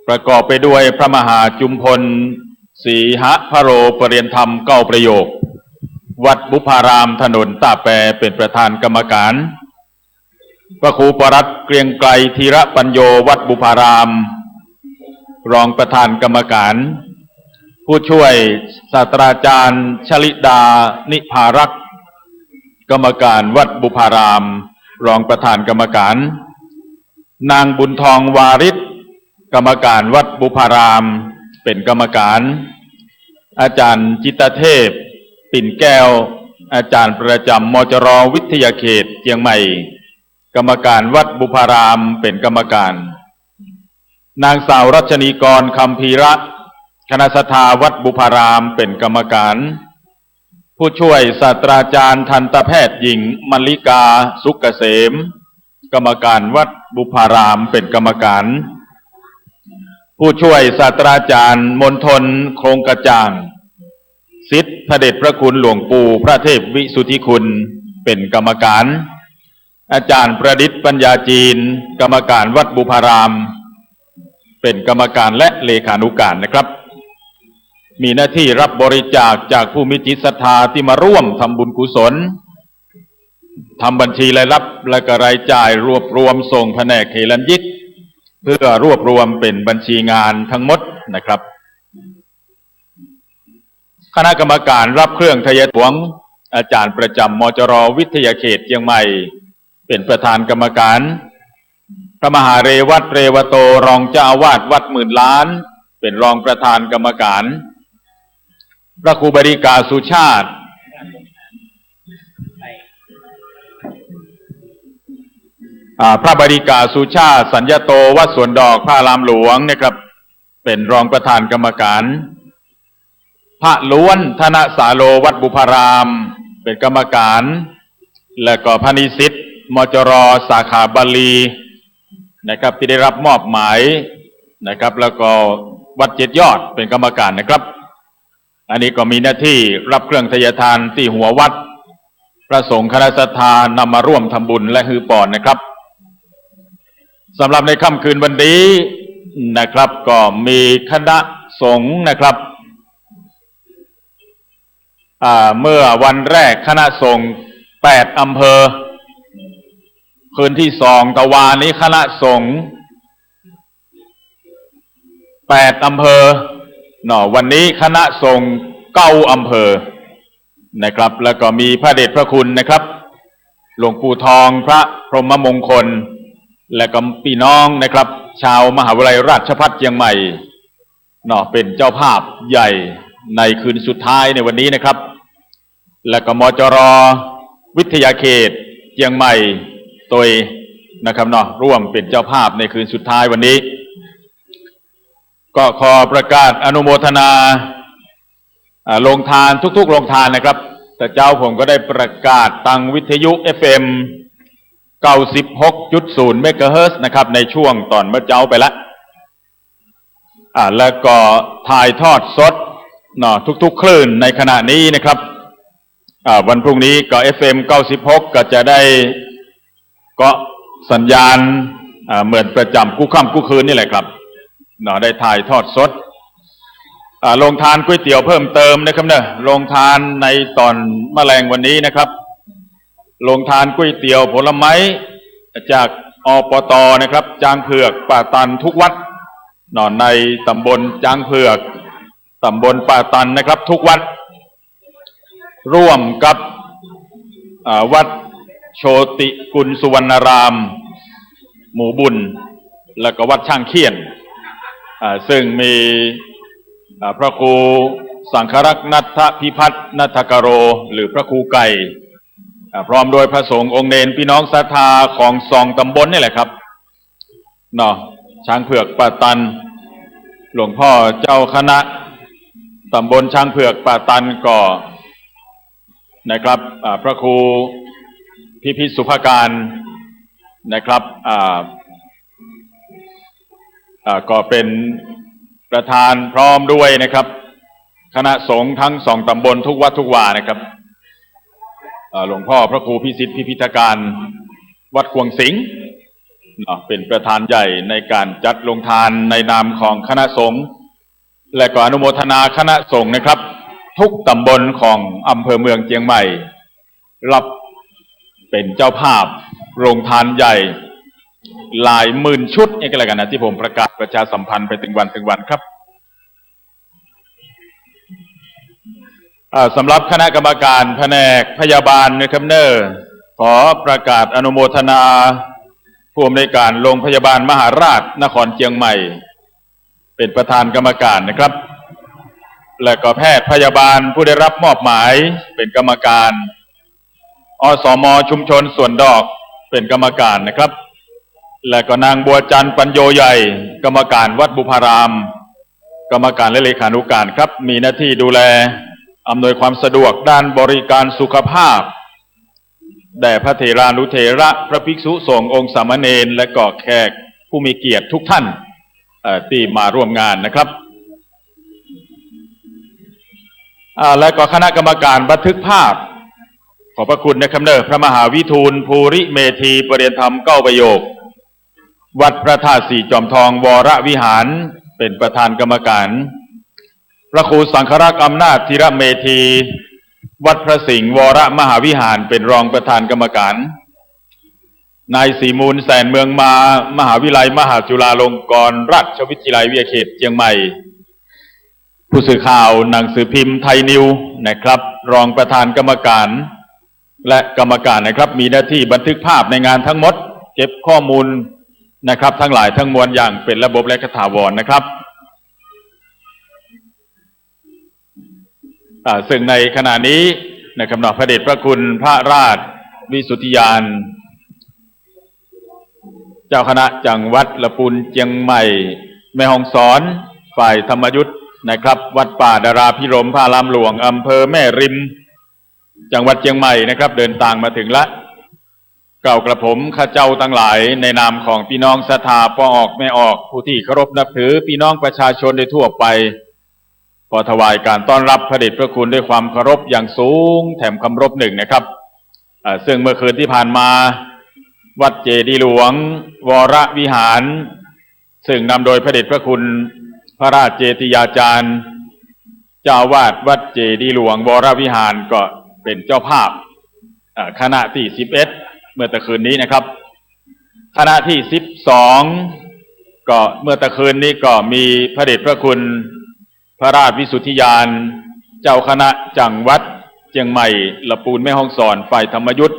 ประกอบไปด้วยพระมหาจุมพลศรีหพโรปรริยนธรรม9ประโยควัดบุพารามถนนต้าแปเป็นประธานกรรมการพระครูปรัตน์เกรียงไกรธีระปัญโยวัดบุพารามรองประธานกรรมการผู้ช่วยศาสตราจารย์ชลิดานิภารักษ์กรรมการวัดบุพารามรองประธานกรรมการนางบุญทองวาริศกรรมการวัดบุพารามเป็นกรรมการอาจารย์จิตเทพปิ่นแก้วอาจารย์ประจำมจร.วิทยาเขตเชียงใหม่กรรมการวัดบุพารามเป็นกรรมการนางสาวรัชนีกรคำพีระคณะศรัทธาวัดบุพารามเป็นกรรมการผู้ช่วยศาสตราจารย์ทันตแพทย์หญิงมลิกาสุกเกษมกรรมการวัดบุพารามเป็นกรรมการผู้ช่วยศาสตราจารย์มณฑลโครงกระจ่างศิษย์พระเดชพระคุณหลวงปู่พระเทพวิสุทธิคุณเป็นกรรมการอาจารย์ประดิษฐ์ปัญญาจีนกรรมการวัดบุพารามเป็นกรรมการและเลขานุการนะครับมีหน้าที่รับบริจาคจากผู้มีจิตศรัทธาที่มาร่วมทำบุญกุศลทำบัญชีรายรับและก็รายจ่ายรวบรวมส่งแผนกเฮลันยิกเพื่อรวบรวมเป็นบัญชีงานทั้งหมดนะครับคณะกรรมการรับเครื่องทยถวงอาจารย์ประจำมจร.วิทยาเขตเชียงใหม่เป็นประธานกรรมการพระมหาเรวัตเรวโตรองเจ้าอาวาสวัดหมื่นล้านเป็นรองประธานกรรมการพระครูบดีกาสุชาติพระบดีกาสุชาติสัญญโตวัดสวนดอกพระอารามหลวงนะครับเป็นรองประธานกรรมการพระล้วนธนสาโลวัดบุพารามเป็นกรรมการและก็พระนิสิตมจร.สาขาบาลีนะครับที่ได้รับมอบหมายนะครับแล้วก็ วัดเจ็ดยอดเป็นกรรมการนะครับอันนี้ก็มีหน้าที่รับเครื่องทยทานที่หัววัดพระสงฆ์คณะศรัทธานำมาร่วมทำบุญและฮือปอนนะครับสำหรับในค่ำคืนวันนี้นะครับก็มีคณะสงฆ์นะครับเมื่อวันแรกคณะสงฆ์8อำเภอคืนที่2ตะวานี้คณะสงฆ์8อำเภอวันนี้คณะสงฆ์9อำเภอนะครับแล้วก็มีพระเดชพระคุณนะครับหลวงปู่ทองพระพรหมมงคลและก็พี่น้องนะครับชาวมหาวิทยาลัยราชภัฏเชียงใหม่เป็นเจ้าภาพใหญ่ในคืนสุดท้ายในวันนี้นะครับและก็มจร.วิทยาเขตเชียงใหม่ตัวนะครับร่วมเป็นเจ้าภาพในคืนสุดท้ายวันนี้ก็ขอประกาศอนุโมทนาโรงทานทุกๆโรงทานนะครับแต่เจ้าผมก็ได้ประกาศทางวิทยุ FM 96.0 เมกะเฮิรตซ์นะครับในช่วงตอนเมื่อเจ้าไปแล้วแล้วก็ถ่ายทอดสดทุกๆคลื่นในขณะนี้นะครับวันพรุ่งนี้ก็ FM 96ก็จะได้ก็สัญญาณเหมือนประจำกู้ค่ำกู้คืนนี่แหละครับได้ถ่ายทอดสดโรงทานก๋วยเตี๋ยวเพิ่มเติมนะครับโรงทานในตอนแมลงวันนี้นะครับโรงทานก๋วยเตี๋ยวผลไม้จากอปต.นะครับจางเผือกป่าตันทุกวัดในตำบลจางเผือกตำบลป่าตันนะครับทุกวัดร่วมกับวัดโชติกุลสุวรรณารามหมู่บุญและก็วัดช่างเคียนซึ่งมีพระครูสังฆรักษ์นัทพิพัฒน์นัทกโรหรือพระครูไก่พร้อมโดยพระสงฆ์องค์เนรพี่น้องศรัทธาของ2ตำบลนี่แหละครับช้างเผือกป่าตันหลวงพ่อเจ้าคณะตำบลช้างเผือกป่าตันก็นะครับพระครูพิพิธสุภการนะครับก็เป็นประธานพร้อมด้วยนะครับคณะสงฆ์ทั้ง2ตำบลทุกวัดทุกวานะครับหลวงพ่อพระครูพิสิทธิ์พิพิธการวัดกวงสิงห์เป็นประธานใหญ่ในการจัดลงทานในนามของคณะสงฆ์และก็อนุโมทนาคณะสงฆ์นะครับทุกตำบลของอำเภอเมืองเชียงใหม่รับเป็นเจ้าภาพโรงทานใหญ่หลายหมื่นชุดนี่ก็แล้วกันนะที่ผมประกาศประชาสัมพันธ์ไปถึงวันครับสำหรับคณะกรรมการแผนกพยาบาลนะครับขอประกาศอนุโมทนาผู้อำนวยการโรงพยาบาลมหาราชนครเชียงใหม่เป็นประธานกรรมการนะครับและก็แพทย์พยาบาลผู้ได้รับมอบหมายเป็นกรรมการอสม.ชุมชนสวนดอกเป็นกรรมการนะครับและก็นางบัวจันทร์ปัญโยใหญ่กรรมการวัดบุพารามกรรมการและเลขานุการครับมีหน้าที่ดูแลอำนวยความสะดวกด้านบริการสุขภาพแด่พระเถรานุเถระพระภิกษุสงฆ์องค์สามเณรและก็แขกผู้มีเกียรติทุกท่านที่มาร่วมงานนะครับและก็คณะกรรมการบันทึกภาพขอบพระคุณนะครับพระมหาวิทูลภูริเมธีปริยธรรม9ประโยควัดพระธาตุสีจอมทองวรวิหารเป็นประธานกรรมการพระครูสังฆรักษ์อำนาจธีระเมธีวัดพระสิงห์วรมหาวิหารเป็นรองประธานกรรมการนายศรีมูลแสนเมืองมามหาวิทยาลัยมหาจุฬาลงกรณราชวิทยาลัยวิทยาเขตเชียงใหม่ผู้สื่อข่าวหนังสือพิมพ์ไทยนิวนะครับรองประธานกรรมการและกรรมการนะครับมีหน้าที่บันทึกภาพในงานทั้งหมดเก็บข้อมูลนะครับทั้งหลายทั้งมวลอย่างเป็นระบบและถาวรนะครับซึ่งในขณะนี้นะครับพระเดชพระคุณพระราชวิสุทธิยานเจ้าคณะจังหวัดละปุนเชียงใหม่แม่ฮ่องสอนฝ่ายธรรมยุทธนะครับวัดป่าดาราพิรมพระรามหลวงอำเภอแม่ริมจังหวัดเชียงใหม่นะครับเดินทางมาถึงละ กล่าวกระผมข้าเจ้าทั้งหลายในนามของพี่น้องศรัทธาพ่อออกแม่ออกผู้ที่เคารพนับถือพี่น้องประชาชนโดยทั่วไปขอถวายการต้อนรับพระเดชพระคุณด้วยความเคารพอย่างสูงแถมคำรบหนึ่งนะครับซึ่งเมื่อคืนที่ผ่านมาวัดเจดีย์หลวงวรวิหารซึ่งนำโดยพระเดชพระคุณพระราชเจติยาจารย์เจ้าอาวาสวัดเจดีย์หลวงวรวิหารก็เป็นเจ้าภาพคณะที่11เมื่อตะคืนนี้นะครับคณะที่12ก็เมื่อตะคืนนี้ก็มีพระเดชพระคุณพระราชวิสุทธิยานเจ้าคณะจังหวัดเชียงใหม่ละปูนแม่ฮ่องสอนฝ่ายธรรมยุทธ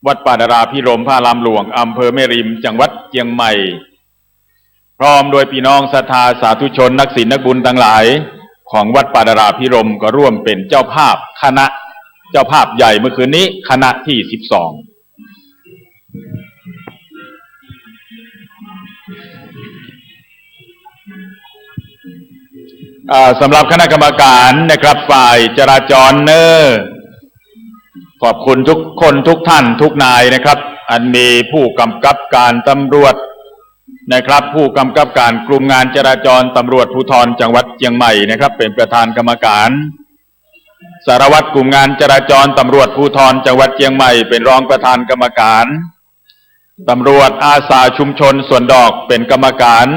วัดป่าดาราพิรมพระรามหลวงอำเภอแม่ริมจังหวัดเชียงใหม่พร้อมโดยพี่น้องศรัทธาสาธุชนนักศีลนักบุญทั้งหลายของวัดป่าดาราพิรมก็ร่วมเป็นเจ้าภาพคณะเจ้าภาพใหญ่เมื่อคืนนี้คณะที่12สำหรับคณะกรรมการนะครับฝ่ายจราจรขอบคุณทุกคนทุกท่านทุกนายนะครับอันมีผู้กำกับการตำรวจนะครับผู้กำกับการกลุ่มงานจราจรตำรวจภูธรจังหวัดเชียงใหม่นะครับเป็นประธานกรรมการสารวัตรกลุ่มงานจราจรตำรวจภูธรจังหวัดเชียงใหม่เป็นรองประธานกรรมการตำรวจอาสาชุมชนสวนดอกเป็นกรรมการ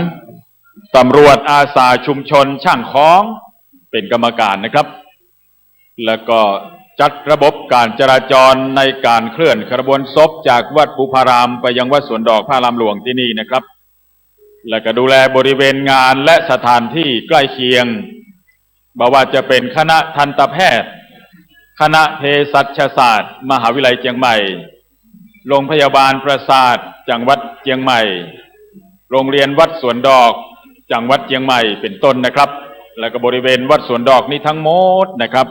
ตำรวจอาสาชุมชนช่างคล้องเป็นกรรมการนะครับแล้วก็จัดระบบการจราจรในการเคลื่อนขบวนศพจากวัดภูพารามไปยังวัดสวนดอกพระรามหลวงที่นี่นะครับแล้วก็ดูแลบริเวณงานและสถานที่ใกล้เคียงบอกว่าจะเป็นคณะทันตแพทย์คณะเภสัชศาสตร์มหาวิทยาลัยเชียงใหม่โรงพยาบาลประสาทจังหวัดเชียงใหม่โรงเรียนวัดสวนดอกจังหวัดเชียงใหม่เป็นต้นนะครับแล้วก็บริเวณวัดสวนดอกนี้ทั้งหมดนะครับ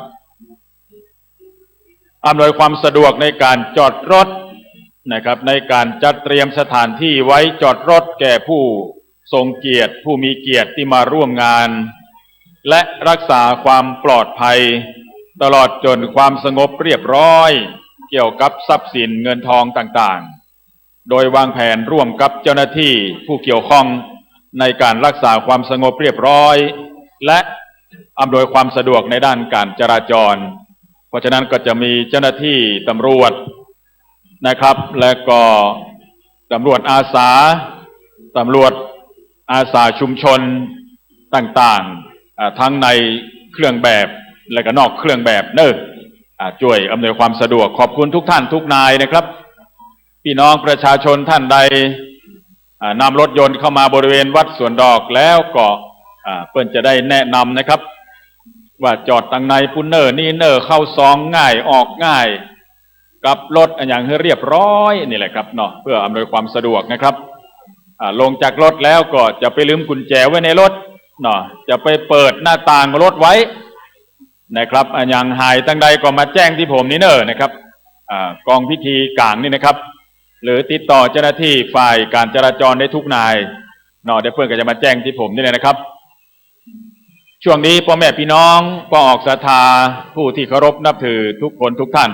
อำนวยความสะดวกในการจอดรถนะครับในการจัดเตรียมสถานที่ไว้จอดรถแก่ผู้ทรงเกียรติผู้มีเกียรติที่มาร่วมงานและรักษาความปลอดภัยตลอดจนความสงบเรียบร้อยเกี่ยวกับทรัพย์สินเงินทองต่างๆโดยวางแผนร่วมกับเจ้าหน้าที่ผู้เกี่ยวข้องในการรักษาความสงบเรียบร้อยและอำนวยความสะดวกในด้านการจราจรเพราะฉะนั้นก็จะมีเจ้าหน้าที่ตำรวจนะครับและก็ตำรวจอาสาตำรวจอาสาชุมชนต่างๆทั้งในเครื่องแบบและก็นอกเครื่องแบบช่วยอำนวยความสะดวกขอบคุณทุกท่านทุกนายนะครับพี่น้องประชาชนท่านใดนำรถยนต์เข้ามาบริเวณวัดสวนดอกแล้วก็เพิ่นจะได้แนะนำนะครับว่าจอดทางในพุ่นนี่เข้าซองง่ายออกง่ายกลับรถอย่างให้เรียบร้อยนี่แหละครับเนาะเพื่ออำนวยความสะดวกนะครับลงจากรถแล้วก็จะไปลืมกุญแจไว้ในรถเนาะจะไปเปิดหน้าต่างรถไว้นะครับอย่างหายตั้งใดก็มาแจ้งที่ผมนี่นะครับกองพิธีกลางนี่นะครับหรือติดต่อเจ้าหน้าที่ฝ่ายการจราจรได้ทุกนายเนาะเดี๋ยวเพื่อนก็จะมาแจ้งที่ผมนี่เลยนะครับช่วงนี้พ่อแม่พี่น้องพ่อออกศรัทธาผู้ที่เคารพนับถือทุกคนทุกท่าน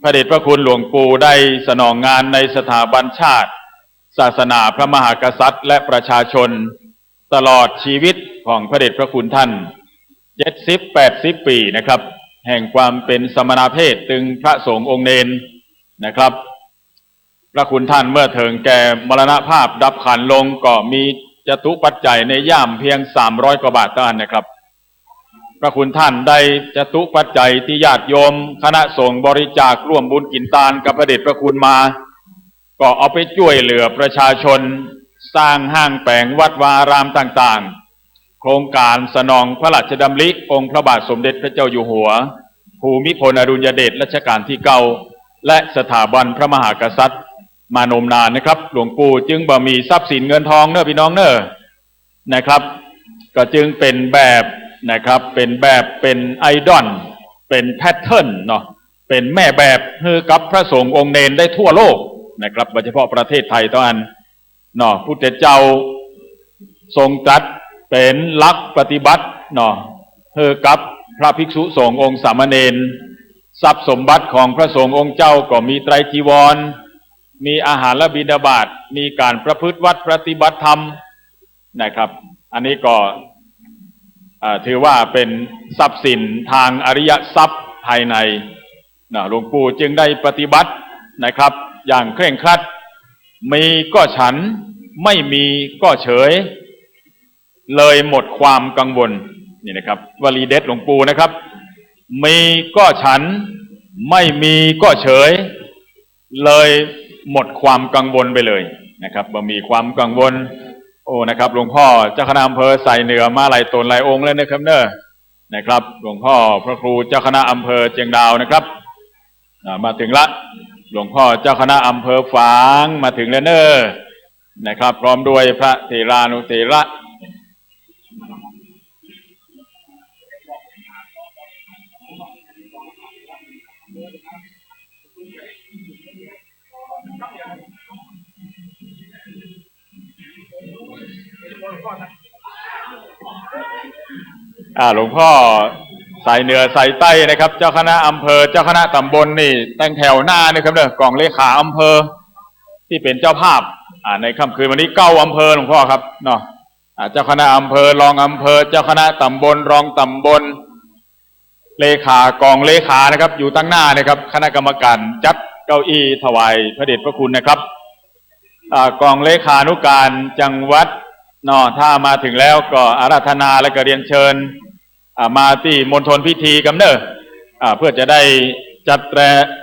พระเดชพระคุณหลวงปู่ได้สนองงานในสถาบันชาติศาสนาพระมหากษัตริย์และประชาชนตลอดชีวิตของพระเดชพระคุณท่าน70-80 ปีนะครับแห่งความเป็นสมณเพศตึงพระสงฆ์องค์เนนนะครับพระคุณท่านเมื่อถึงแก่มรณภาพดับขันลงก็มีจตุปัจจัยในย่ามเพียง300 กว่าบาทเท่านั้นนะครับพระคุณท่านได้จตุปัจจัยที่ญาติโยมคณะสงฆ์บริจาคร่วมบุญกินทานกับพระเดชพระคุณมาก็เอาไปช่วยเหลือประชาชนสร้างห้างแปลงวัดวาอารามต่างๆโครงการสนองพระราชดำริองค์พระบาทสมเด็จพระเจ้าอยู่หัวภูมิพลอดุลยเดชรัชกาลที่9และสถาบันพระมหากษัตริย์มานมนานนะครับหลวงปู่จึงบ่มีทรัพย์สินเงินทองพี่น้องนะครับก็จึงเป็นแบบนะครับเป็นไอดอลเป็นแพทเทิร์นเนาะเป็นแม่แบบให้กับพระสงฆ์องค์เนนได้ทั่วโลกนะครับโดยเฉพาะประเทศไทยตอนนั้นเนาะพุทธเจ้าทรงตรัสเป็นหลักปฏิบัติเนาะให้กับพระภิกษุสงฆ์องค์สามเณรทรัพย์สมบัติของพระสงฆ์องค์เจ้าก็มีไตรจีวร มีอาหารและบิณฑบาตมีการประพฤติวัดปฏิบัติธรรมนะครับ อันนี้ก็ถือว่าเป็นทรัพย์สินทางอริยทรัพย์ภายในหลวงปู่จึงได้ปฏิบัตินะครับ อย่างเคร่งครัดมีก็ฉันไม่มีก็เฉยเลยหมดความกังวลนี่นะครับวลีเด็ดหลวงปู่นะครับมีก็ฉันไม่มีก็เฉยเลยหมดความกังวลไปเลยนะครับบ่มีความกังวลโอ้นะครับหลวงพ่อเจ้าคณะอำเภอใส่เหนือมาหลายตนหลายองค์เลยนะครับเนอะนะครับหลวงพ่อพระครูเจ้าคณะอำเภอเชียงดาวนะครับมาถึงละหลวงพ่อเจ้าคณะอำเภอฝางมาถึงแล้วเนอะนะครับพร้อมด้วยพระเถรานุเถระหลวงพ่อสายเหนือสายใต้นะครับเจ้าคณะอำเภอเจ้าคณะตำบลนี่แต่งแถวหน้านะครับเด้อกองเลขาอำเภอที่เป็นเจ้าภาพในค่ำคืนวันนี้9อำเภอหลวงพ่อครับเนาะเจ้าคณะอำเภอรองอำเภอเจ้าคณะตำบลรองตำบลเลขากองเลขานะครับอยู่ตั้งหน้านะครับคณะกรรมการจัดเก้าอี้ถวายพระเดชพระคุณนะครับกองเลขานุการจังหวัดเนาะถ้ามาถึงแล้วก็อาราธนาและก็เรียนเชิญมาที่มณฑลพิธีกำเนิดเพื่อจะได้จัดเ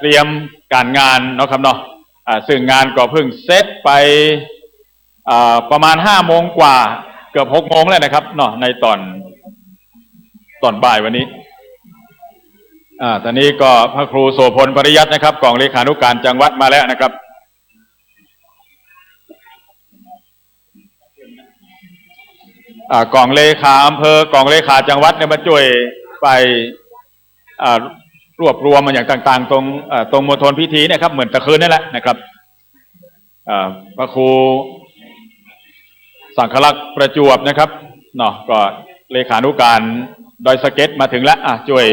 ตรียมการงานเนาะครับเนาะซึ่งงานก็เพิ่งเสร็จไปประมาณ5 โมงกว่าเกือบ6 โมงแล้วนะครับเนาะในตอนบ่ายวันนี้ตอนนี้ก็พระครูโสพลปริยัตินะครับกองเลขานุการจังหวัดมาแล้วนะครับกองเลขาอำเภอกองเลขาจังหวัดเนี่ยมาช่วยไปรวบรวมมาอย่างต่างๆตรงมณฑลพิธีนะครับเหมือนตะคืนนั่นแหละนะครับพระครูสังฆลักษณ์ประจวบนะครับเนาะก็เลขานุการดอยสะเก็ดมาถึงแล้วช่วย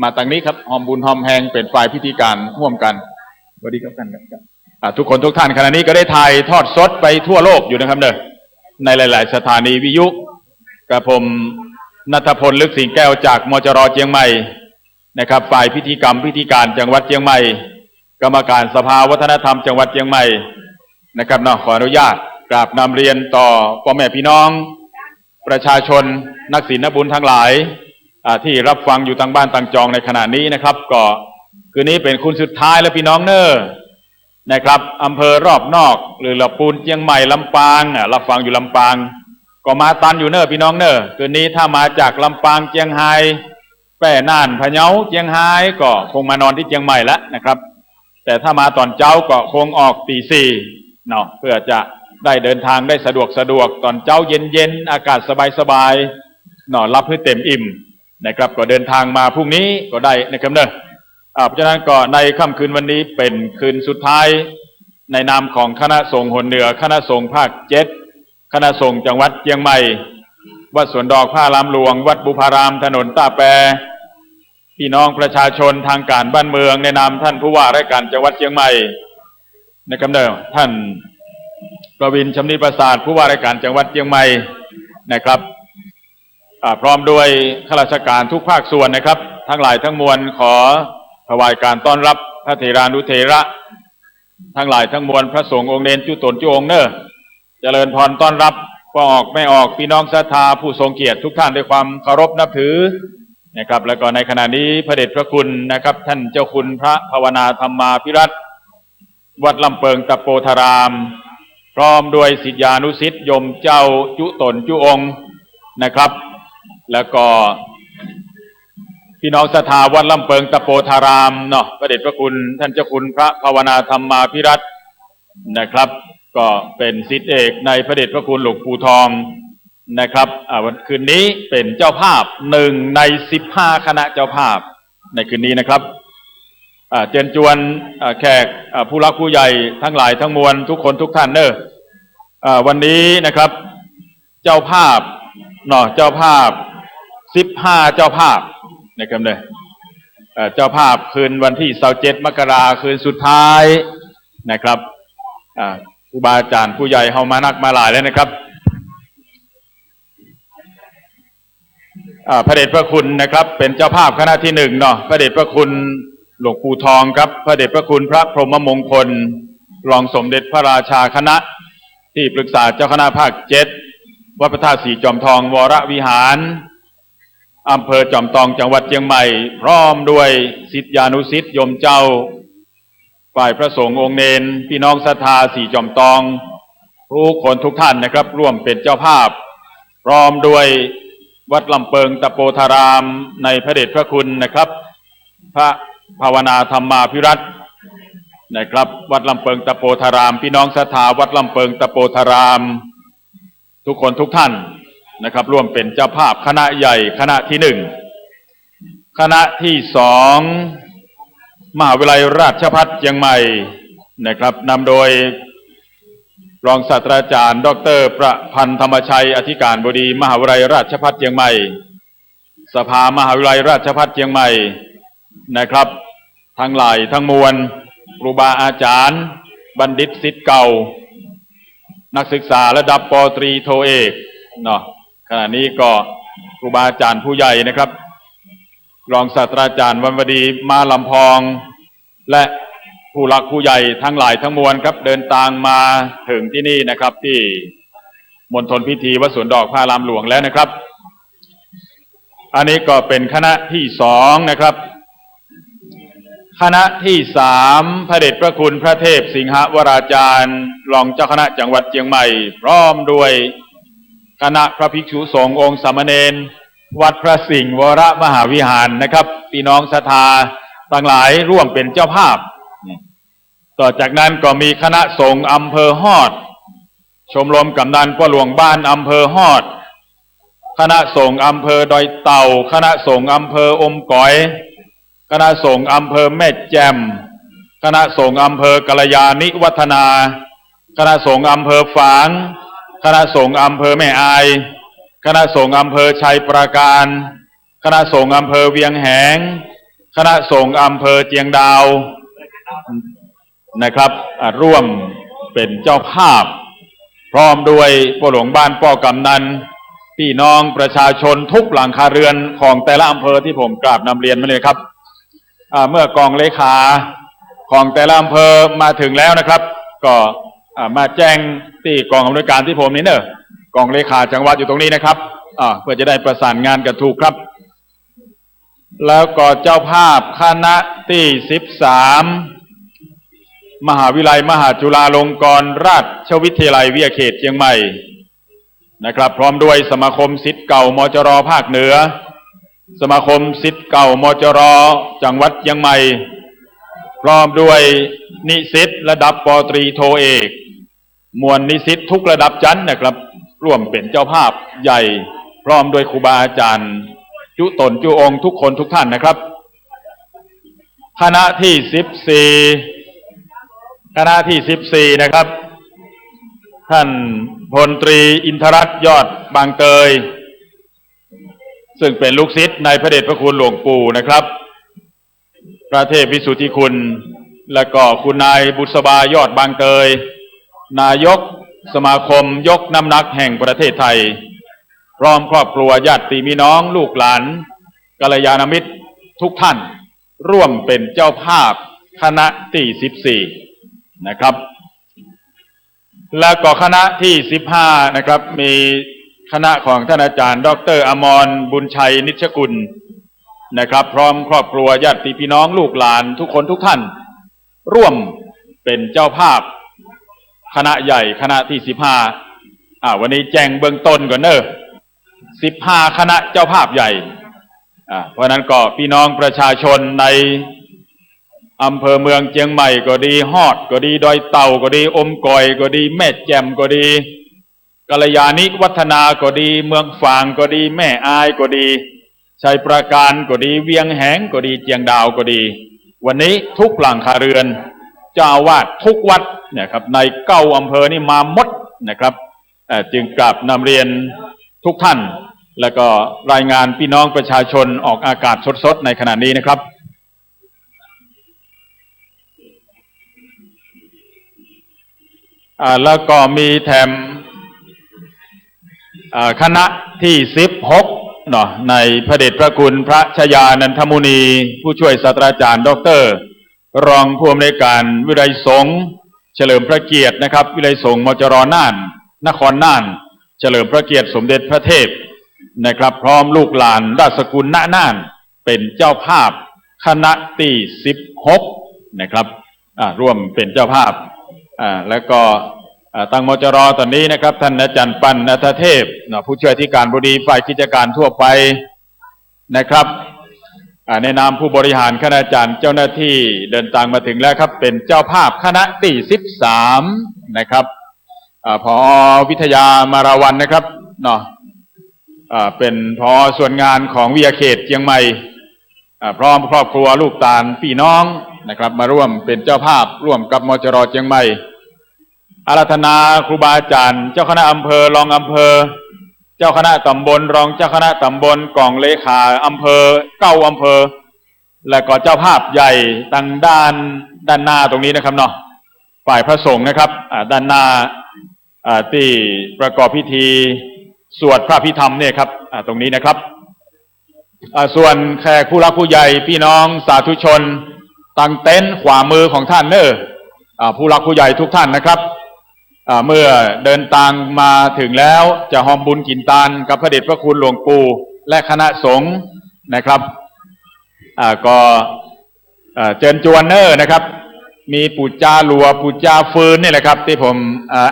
มาตรงนี้ครับหอมบุญหอมแหงเป็นฝ่ายพิธีการร่วมกันสวัสดีครับท่านครับทุกคนทุกท่านขณะนี้ก็ได้ถ่ายทอดสดไปทั่วโลกอยู่นะครับเด้อในหลายๆสถานีวิทยุกระผมณัฐพลลึกสิงแก้วจากมจร.เชียงใหม่นะครับฝ่ายพิธีกรรมพิธีการจังหวัดเชียงใหม่กรรมการสภาวัฒนธรรมจังหวัดเชียงใหม่นะครับเนาะขออนุญาตกราบนำเรียนต่อพ่อแม่พี่น้องประชาชนนักศีลนักบุญทั้งหลายที่รับฟังอยู่ทางบ้านต่างจองในขณะนี้นะครับก็คืนนี้เป็นคืนสุดท้ายแล้วพี่น้องเนอนะครับอำเภอรอบนอกหรือลำพูนเชียงใหม่ลำปางรับฟังอยู่ลำปางก็มาตันอยู่เนอพี่น้องเนอคืนนี้ถ้ามาจากลำปางเชียงไฮ้แป้น่านพะเยาเชียงไฮ้ก็คงมานอนที่เชียงใหม่แล้วนะครับแต่ถ้ามาตอนเช้าก็คงออกตี 4เนาะเพื่อจะได้เดินทางได้สะดวกตอนเช้าเย็นอากาศสบายๆนอนรับให้เต็มอิ่มนะครับก็เดินทางมาพรุ่งนี้ก็ได้นะครับเนอะเพราะฉะนั้นก็ในค่ำคืนวันนี้เป็นคืนสุดท้ายในนามของคณะสงฆ์หนเหนือคณะสงฆ์ภาค7คณะสงฆ์จังหวัดเชียงใหม่วัดสวนดอกพระรามหลวงวัดบุพารามถนนตาแปรพี่น้องประชาชนทางการบ้านเมืองในนามท่านผู้ว่าราชการจังหวัดเชียงใหม่นะครับเนอะท่านประวินชำนิประสาทผู้ว่าราชการจังหวัดเชียงใหม่นะครับพร้อมด้วยข้าราชการทุกภาคส่วนนะครับทั้งหลายทั้งมวลขอถวายการต้อนรับพระเถรานุเถระทั้งหลายทั้งมวลพระสงฆ์องค์เนรจุตนจุองค์เนอเจริญพรต้อนรับก็ออกไม่ออกพี่น้องศรัทธาผู้ทรงเกียรติทุกท่านด้วยความเคารพนับถือนะครับแล้วก็ในขณะนี้พระเดชพระคุณนะครับท่านเจ้าคุณพระภาวนาธรรมาภิรัตน์วัดลำเปิงตะโปธารามพร้อมด้วยศิษยานุศิษย์โยมเจ้าจุตนจุองค์นะครับแล้วก็พี่น้องศรัทธาวัดลำเปิงตะโปธารามเนาะพระเดชพระคุณท่านเจ้าคุณพระภาวนาธรรมาภิรัตน์นะครับก็เป็นศิษย์เอกในพระเดชพระคุณหลวงปู่ทองนะครับวันคืนนี้เป็นเจ้าภาพ1 ใน 15คณะเจ้าภาพในคืนนี้นะครับเชิญชวนแขกผู้รักผู้ใหญ่ทั้งหลายทั้งมวลทุกคนทุกท่านเนอะวันนี้นะครับเจ้าภาพเนาะเจ้าภาพ15เจ้าภาพนะครับเนี่ยเจ้าภาพคืนวันที่27 มกราคมคืนสุดท้ายนะครับ ครูบาอาจารย์ผู้ใหญ่เฮามานักมาหลายแล้วนะครับพระเดชพระคุณนะครับเป็นเจ้าภาพคณะที่หนึ่งเนาะพระเดชพระคุณหลวงปู่ทองครับพระเดชพระคุณพระพรหมมงคลรองสมเด็จพระราชาคณะที่ปรึกษาเจ้าคณะภาค7วัดพระธาตุสีจอมทองวรวิหารอำเภอจอมทองจังหวัดเชียงใหม่พร้อมด้วยศิษยานุศิษย์โยมเจ้าฝ่ายพระสงฆ์องค์เนนพี่น้องศรัทธาสีจอมทองทุกคนทุกท่านนะครับร่วมเป็นเจ้าภาพพร้อมด้วยวัดลำเปิงตะโปธารามในพระเดชพระคุณนะครับพระภาวนาธรรมาภิรัตน์นะครับวัดลำเปิงตะโปธารามพี่น้องศรัทธาวัดลำเปิงตะโปธารามทุกคนทุกท่านนะครับร่วมเป็นเจ้าภาพคณะใหญ่คณะที่หนึ่งคณะที่สองมหาวิทยาลัยราชภัฏเชียงใหม่นะครับนำโดยรองศาสตราจารย์ดร.ประพันธ์ธรรมชัยอธิการบดีมหาวิทยาลัยราชภัฏเชียงใหม่สภามหาวิทยาลัยราชภัฏเชียงใหม่นะครับทั้งหลายทั้งมวลครูบาอาจารย์บัณฑิตศิษย์เก่านักศึกษาระดับป.ตรีโทเอกเนาะขณะนี้ก็ครูบาอาจารย์ผู้ใหญ่นะครับรองศาสตราจารย์วันวดีมาลำพองและผู้หลักผู้ใหญ่ทั้งหลายทั้งมวลครับเดินทางมาถึงที่นี่นะครับที่มณฑลพิธีวัดสวนดอกพระรามหลวงแล้วนะครับอันนี้ก็เป็นคณะที่สองนะครับคณะที่สามพระเดชพระคุณพระเทพสิงหวราจารย์รองเจ้าคณะจังหวัดเชียงใหม่พร้อมด้วยคณะพระภิกษุสงฆ์องค์สามเณรวัดพระสิงห์วรมหาวิหารนะครับพี่น้องศรัทธาทั้งหลายร่วมเป็นเจ้าภาพต่อจากนั้นก็มีคณะสงฆ์อำเภอฮอดชมรมกำนันพ่อหลวงบ้านอำเภอฮอดคณะสงฆ์อำเภอดอยเต่าคณะสงฆ์อำเภออมก๋อยคณะสงฆ์อำเภอแม่แจ่มคณะสงฆ์อำเภอกัลยาณิวัฒนาคณะสงฆ์อำเภอฝางคณะสงฆ์อำเภอแม่อายคณะสงฆ์อำเภอชัยปราการคณะสงฆ์อำเภอเวียงแหงคณะสงฆ์อำเภอเจียงดาวนะครับร่วมเป็นเจ้าภาพพร้อมด้วยพ่อหลวงบ้านพ่อกำนันพี่น้องประชาชนทุกหลังคาเรือนของแต่ละอำเภอที่ผมกราบนำเรียนมาเลยครับเมื่อกองเลขาของแต่ละอำเภอมาถึงแล้วนะครับก็มาแจ้งที่กองอำนวยการที่ผมนี่เนอะกองเลขาจังหวัดอยู่ตรงนี้นะครับเพื่อจะได้ประสานงานกันถูกครับแล้วก็เจ้าภาพคณะที่13มหาวิทยาลัยมหาจุฬาลงกรณราชวิทยาลัยวิทยาเขตเชียงใหม่นะครับพร้อมด้วยสมาคมศิษย์เก่ามจร.ภาคเหนือสมาคมศิษย์เก่ามจร.จังหวัดเชียงใหม่พร้อมด้วยนิสิตระดับป.ตรีโทเอกมวลนิสิตทุกระดับชั้นนะครับร่วมเป็นเจ้าภาพใหญ่พร้อมด้วยครูบาอาจารย์จุตนจุองค์ทุกคนทุกท่านนะครับคณะที่14นะครับท่านพลตรีอินทรัตน์ยอดบางเตยซึ่งเป็นลูกศิษย์ในพระเดชพระคุณหลวงปู่นะครับพระเทพวิสุทธิคุณและก็คุณนายบุษบายอดบางเตยนายกสมาคมยกน้ำหนักแห่งประเทศไทยพร้อมครอบครัวญาติพี่น้องลูกหลานกัลยาณมิตรทุกท่านร่วมเป็นเจ้าภาพคณะที่14นะครับแล้วก็คณะที่15นะครับมีคณะของท่านอาจารย์ดร.อมรบุญชัยนิชกุลนะครับพร้อมครอบครัวญาติพี่น้องลูกหลานทุกคนทุกท่านร่วมเป็นเจ้าภาพคณะใหญ่คณะที่15วันนี้แจ้งเบื้องต้นก่อนเนอะ15คณะเจ้าภาพใหญ่เพราะนั้นก็พี่น้องประชาชนในอำเภอเมืองเชียงใหม่ก็ดีฮอดก็ดีดอยเต่าก็ดีอมก๋อยก็ดีแม่แจ่มก็ดีกัลยาณิวัฒนาก็ดีเมืองฝางก็ดีแม่อายก็ดีชัยปราการก็ดีเวียงแหงก็ดีเจียงดาวก็ดีวันนี้ทุกหลังคาเรือนเจ้าอาวาสทุกวัดเนี่ยครับใน9อำเภอนี่มาหมดนะครับจึงกราบนำเรียนทุกท่านแล้วก็รายงานพี่น้องประชาชนออกอากาศสดๆในขณะนี้นะครับ แล้วก็มีแถมคณะที่16เนาะในพระเดชพระคุณพระชยานันทมุนีผู้ช่วยศาสตราจารย์ดร.รองผู้อำนวยการวิไลสงฆ์เฉลิมพระเกียรตินะครับวิไลสงฆ์มจร.น่านนครน่านเฉลิมพระเกียรติสมเด็จพระเทพนะครับพร้อมลูกหลานราชสกุลณน่านเป็นเจ้าภาพคณะที่16นะครับร่วมเป็นเจ้าภาพแล้วก็ตั้งมจร.ตอนนี้นะครับท่านอาจารย์ปันนัทเทพผู้ช่วยที่การบดีฝ่ายกิจการทั่วไปนะครับในนามผู้บริหารคณาจารย์เจ้าหน้าที่เดินทางมาถึงแล้วครับเป็นเจ้าภาพคณะที่13นะครับผอ.วิทยามาราวันนะครับเนาะเป็นผอ.ส่วนงานของวิทยาเขตเชียงใหม่พร้อมครอบครัวลูกตาลพี่น้องนะครับมาร่วมเป็นเจ้าภาพร่วมกับมจร.เชียงใหม่อาราธนาครูบาอาจารย์เจ้าคณะอำเภอรองอำเภอเจ้าคณะตำบลรองเจ้าคณะตำบลกองเลขาอำเภอ9อำเภอและก็เจ้าภาพใหญ่ตั้งด้านหน้าตรงนี้นะครับเนาะฝ่ายพระสงฆ์นะครับด้านหน้าที่ประกอบพิธีสวดพระพิธรรมเนี่ยครับตรงนี้นะครับส่วนแขกผู้รักผู้ใหญ่พี่น้องสาธุชนตั้งเต็นท์ขวามือของท่านผู้รักผู้ใหญ่ทุกท่านนะครับเมื่อเดินทางมาถึงแล้วจะหอมบุญกินตาลกับพระเดชพระคุณหลวงปู่และคณะสงฆ์นะครับก็เชิญจวนนะครับมีปู่จาหลัวปู่จาฟืนนี่แหละครับที่ผม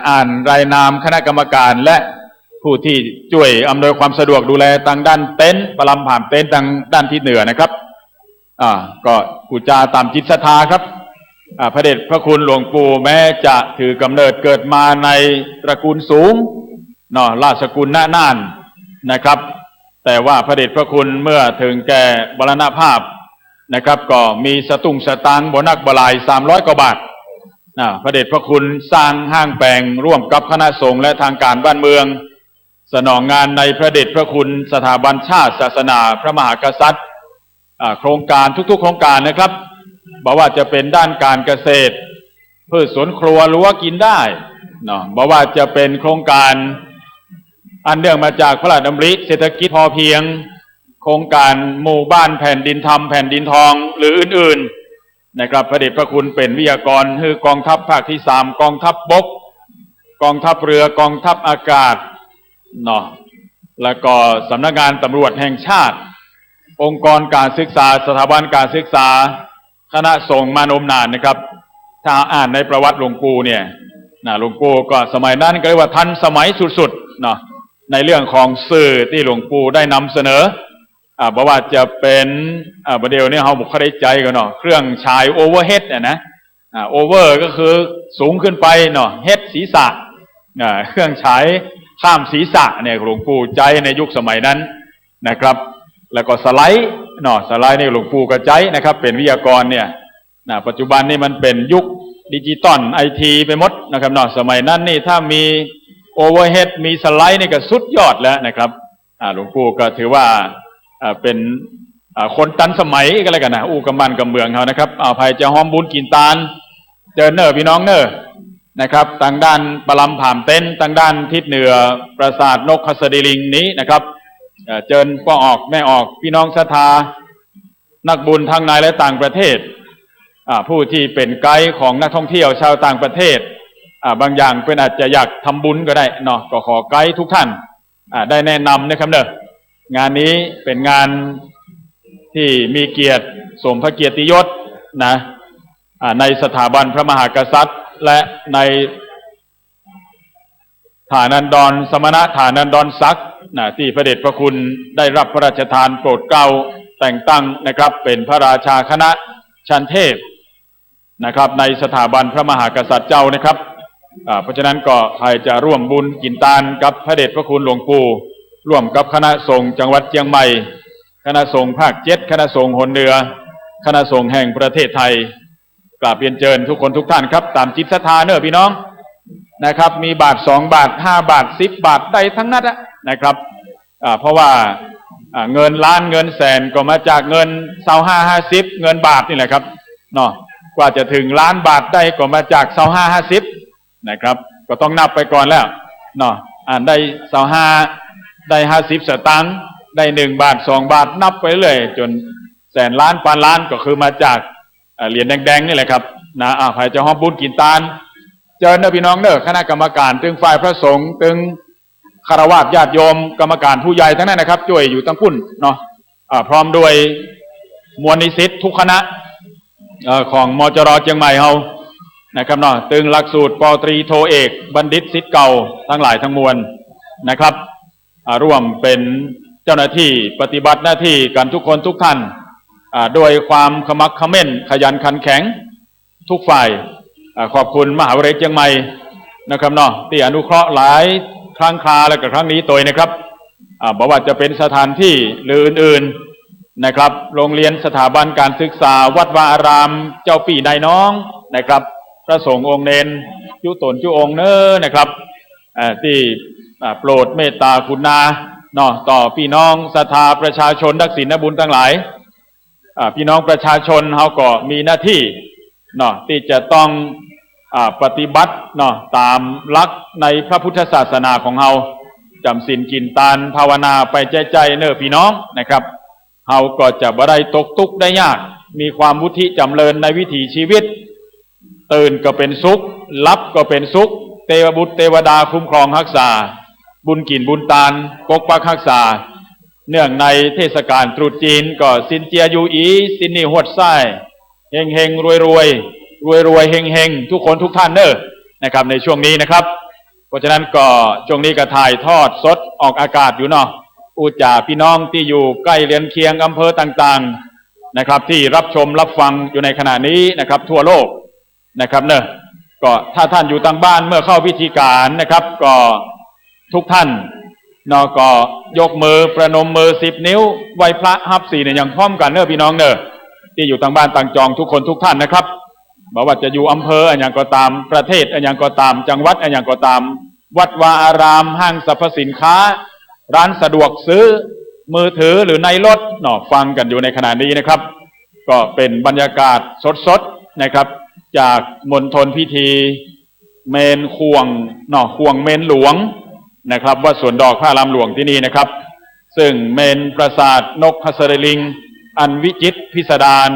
อ่านรายนามคณะกรรมการและผู้ที่ช่วยอำนวยความสะดวกดูแลทางด้านเต็นท์ประลำผ่านเต็นท์ทางด้านทิศเหนือนะครับก็ปู่จาตามจิตศรัทธาครับพระเดชพระคุณหลวงปู่แม้จะถือกำเนิดเกิดมาในตระกูลสูงราชสกุลน่านนะครับแต่ว่าพระเดชพระคุณเมื่อถึงแก่มรณภาพนะครับก็มีสตุ้งสตางค์บนักบลาย300 กว่าบาทพระเดชพระคุณสร้างห้างแปลงร่วมกับคณะสงฆ์และทางการบ้านเมืองสนองงานในพระเดชพระคุณสถาบันชาติศาสนาพระมหากษัตริย์โครงการทุกๆโครงการนะครับบอกว่าจะเป็นด้านการเกษตรพืชสวนครัวรั้วกินได้บอกว่าจะเป็นโครงการอันเนื่องมาจากพระราชดำริเศรษฐกิจพอเพียงโครงการหมู่บ้านแผ่นดินธรรมแผ่นดินทองหรืออื่นๆนะครับพระเดชพระคุณเป็นวิทยากรคือกองทัพภาคที่3กองทัพบกกองทัพเรือกองทัพอากาศแล้วก็สำนักงานตำรวจแห่งชาติองค์กรการศึกษาสถาบันการศึกษาคณะสงฆ์มานมนานนะครับถ้าอ่านในประวัติหลวงปู่เนี่ยหลวงปู่ก็สมัยนั้นก็เรียกว่าทันสมัยสุดๆในเรื่องของสื่อที่หลวงปู่ได้นำเสนอบอกว่าจะเป็นประเดี๋ยวนี้เราบุคคลได้ใจกันเครื่องฉายโอเวอร์เฮดนะโอเวอร์ก็คือสูงขึ้นไปเฮดศีรษะเครื่องฉายข้ามศีรษะเนี่ยหลวงปู่ใจในยุคสมัยนั้นนะครับแล้วก็สไลด์สไลด์นี่หลวงปู่ก็ใจนะครับเป็นวิทยากรเนี่ยปัจจุบันนี่มันเป็นยุคดิจิตอลไอทีไปหมดนะครับสมัยนั้นนี่ถ้ามีโอเวอร์เฮดมีสไลด์นี่ก็สุดยอดแล้วนะครับหลวงปู่ก็ถือว่าเป็นคนทันสมัยก็แล้วกันนะอู้กำมันกำเมืองเขานะครับภัยจะหอมบุญกินตาลเจอพี่น้องนะครับทางด้านปลำผ่ามเต็นทางด้านทิศเหนือปราสาทนกหัสดิลิงนี้นะครับเจิญพ่อออกแม่ออกพี่น้องศรัทธานักบุญทั้งในและต่างประเทศผู้ที่เป็นไกด์ของนักท่องเที่ยวชาวต่างประเทศบางอย่างเป็นอาจจะอยากทำบุญก็ได้ก็ขอไกด์ทุกท่านได้แนะนำนะครับงานนี้เป็นงานที่มีเกียรติสมพระเกียรติยศในสถาบันพระมหากษัตริย์และในฐานันดรสมณะฐานันดรศักดิ์ที่พระเดชพระคุณได้รับพระราชทานโปรดเกล้าแต่งตั้งนะครับเป็นพระราชาคณะชั้นเทพนะครับในสถาบันพระมหากษัตริย์เจ้านะครับเพราะฉะนั้นก็ใครจะร่วมบุญกินตาลกับพระเดชพระคุณหลวงปู่ร่วมกับคณะสงฆ์จังหวัดเชียงใหม่คณะสงฆ์ภาค7คณะสงฆ์หนเหนือคณะสงฆ์แห่งประเทศไทยกราบเรียนเชิญทุกคนทุกท่านครับตามจิตศรัทธาพี่น้องนะครับมีบาท2 บาท5 บาท10 บาทได้ทั้งนั้นนะครับเพราะว่าเงินล้านเงินแสนก็มาจากเงิน25-50เงินบาทนี่แหละครับกว่าจะถึงล้านบาทได้ก็มาจาก25-50นะครับ ก็ต้องนับไปก่อนแล้วเนาะได้25ได้50 สตางค์ได้1 บาท2 บาทนับไปเรื่อยจนแสนล้านพันล้านก็คือมาจากเหรียญแดงๆนี่แหละครับนะใครจะหอมบุญกินตาลเจอเนอะพี่น้องเนอะคณะกรรมการตึงฝ่ายพระสงฆ์ตึงคารวะญาติโยมกรรมการผู้ใหญ่ทั้งนั้นนะครับช่วยอยู่ตั้งพุ่นเนาะพร้อมด้วยมวลนิสิตทุกคณะของมจร.เชียงใหม่เฮานะครับเนาะตึงหลักสูตรปตรีโทเอกบัณฑิตศิษย์เก่าทั้งหลายทั้งมวลนะครับร่วมเป็นเจ้าหน้าที่ปฏิบัติหน้าที่กันทุกคนทุกท่านด้วยความขมักเขม้นขยันขันแข็งทุกฝ่ายขอบคุณมหาวิทยาลัยเชียงใหม่นะครับเนาะที่อนุเคราะห์หลายครั้งคราและกับครั้งนี้ตัวนะครับบอกว่าจะเป็นสถานที่หรืออื่นๆนะครับโรงเรียนสถาบันการศึกษาวัดวาอารามเจ้าปี่นายน้องนะครับพระสงฆ์องค์เนนจุตนจุองค์เนอนะครับที่โปรดเมตตาคุณนาเนาะต่อพี่น้องศรัทธาประชาชนนักศีลนักบุญทั้งหลายพี่น้องประชาชนเขาก็มีหน้าที่เนาะที่จะต้องปฏิบัติเนาะตามหลักในพระพุทธศาสนาของเราจำศีลกินทานภาวนาไปใจเนอพี่น้องนะครับเราก็จะบ่ได้ตกทุกข์ได้ยากมีความวุฒิจำเริญในวิถีชีวิตตื่นก็เป็นสุขรับก็เป็นสุขเทวบุตรเทวดาคุ้มครองรักษาบุญกินบุญตาลปกปักรักษาเนื่องในเทศกาลตรุษจีนก็สินเจียยูอีสินนี่หวดไส้เฮงเฮงรวยรวยเฮงเฮงทุกคนทุกท่านเนอะนะครับในช่วงนี้นะครับเพราะฉะนั้นก็ช่วงนี้ก็ถ่ายทอดสดออกอากาศอยู่เนาะอุจาพี่น้องที่อยู่ใกล้เรือนเคียงอำเภอต่างๆนะครับที่รับชมรับฟังอยู่ในขณะนี้นะครับทั่วโลกนะครับเนอะก็ถ้าท่านอยู่ทางบ้านเมื่อเข้าพิธีการนะครับก็ทุกท่านเนาะก็ยกมือประนมมือ10 นิ้วไหว้พระฮับ4เนี่ยอย่างพร้อมกันเนอะพี่น้องเนอะที่อยู่ทางบ้านต่างจองทุกคนทุกท่านนะครับบอกว่าจะอยู่อำเภออย่างก็ตามประเทศอย่างก็ตามจังหวัดอย่างก็ตามวัดวาอารามห้างสรรพสินค้าร้านสะดวกซื้อมือถือหรือในรถเนาะฟังกันอยู่ในขณะนี้นะครับก็เป็นบรรยากาศสดๆนะครับจากมณฑลพิธีเมนควงเนาะควงเมนหลวงนะครับวัดสวนดอกพระอารามหลวงที่นี่นะครับซึ่งเมนปราสาทนกหัสดิลิงอันวิจิตรพิสดาร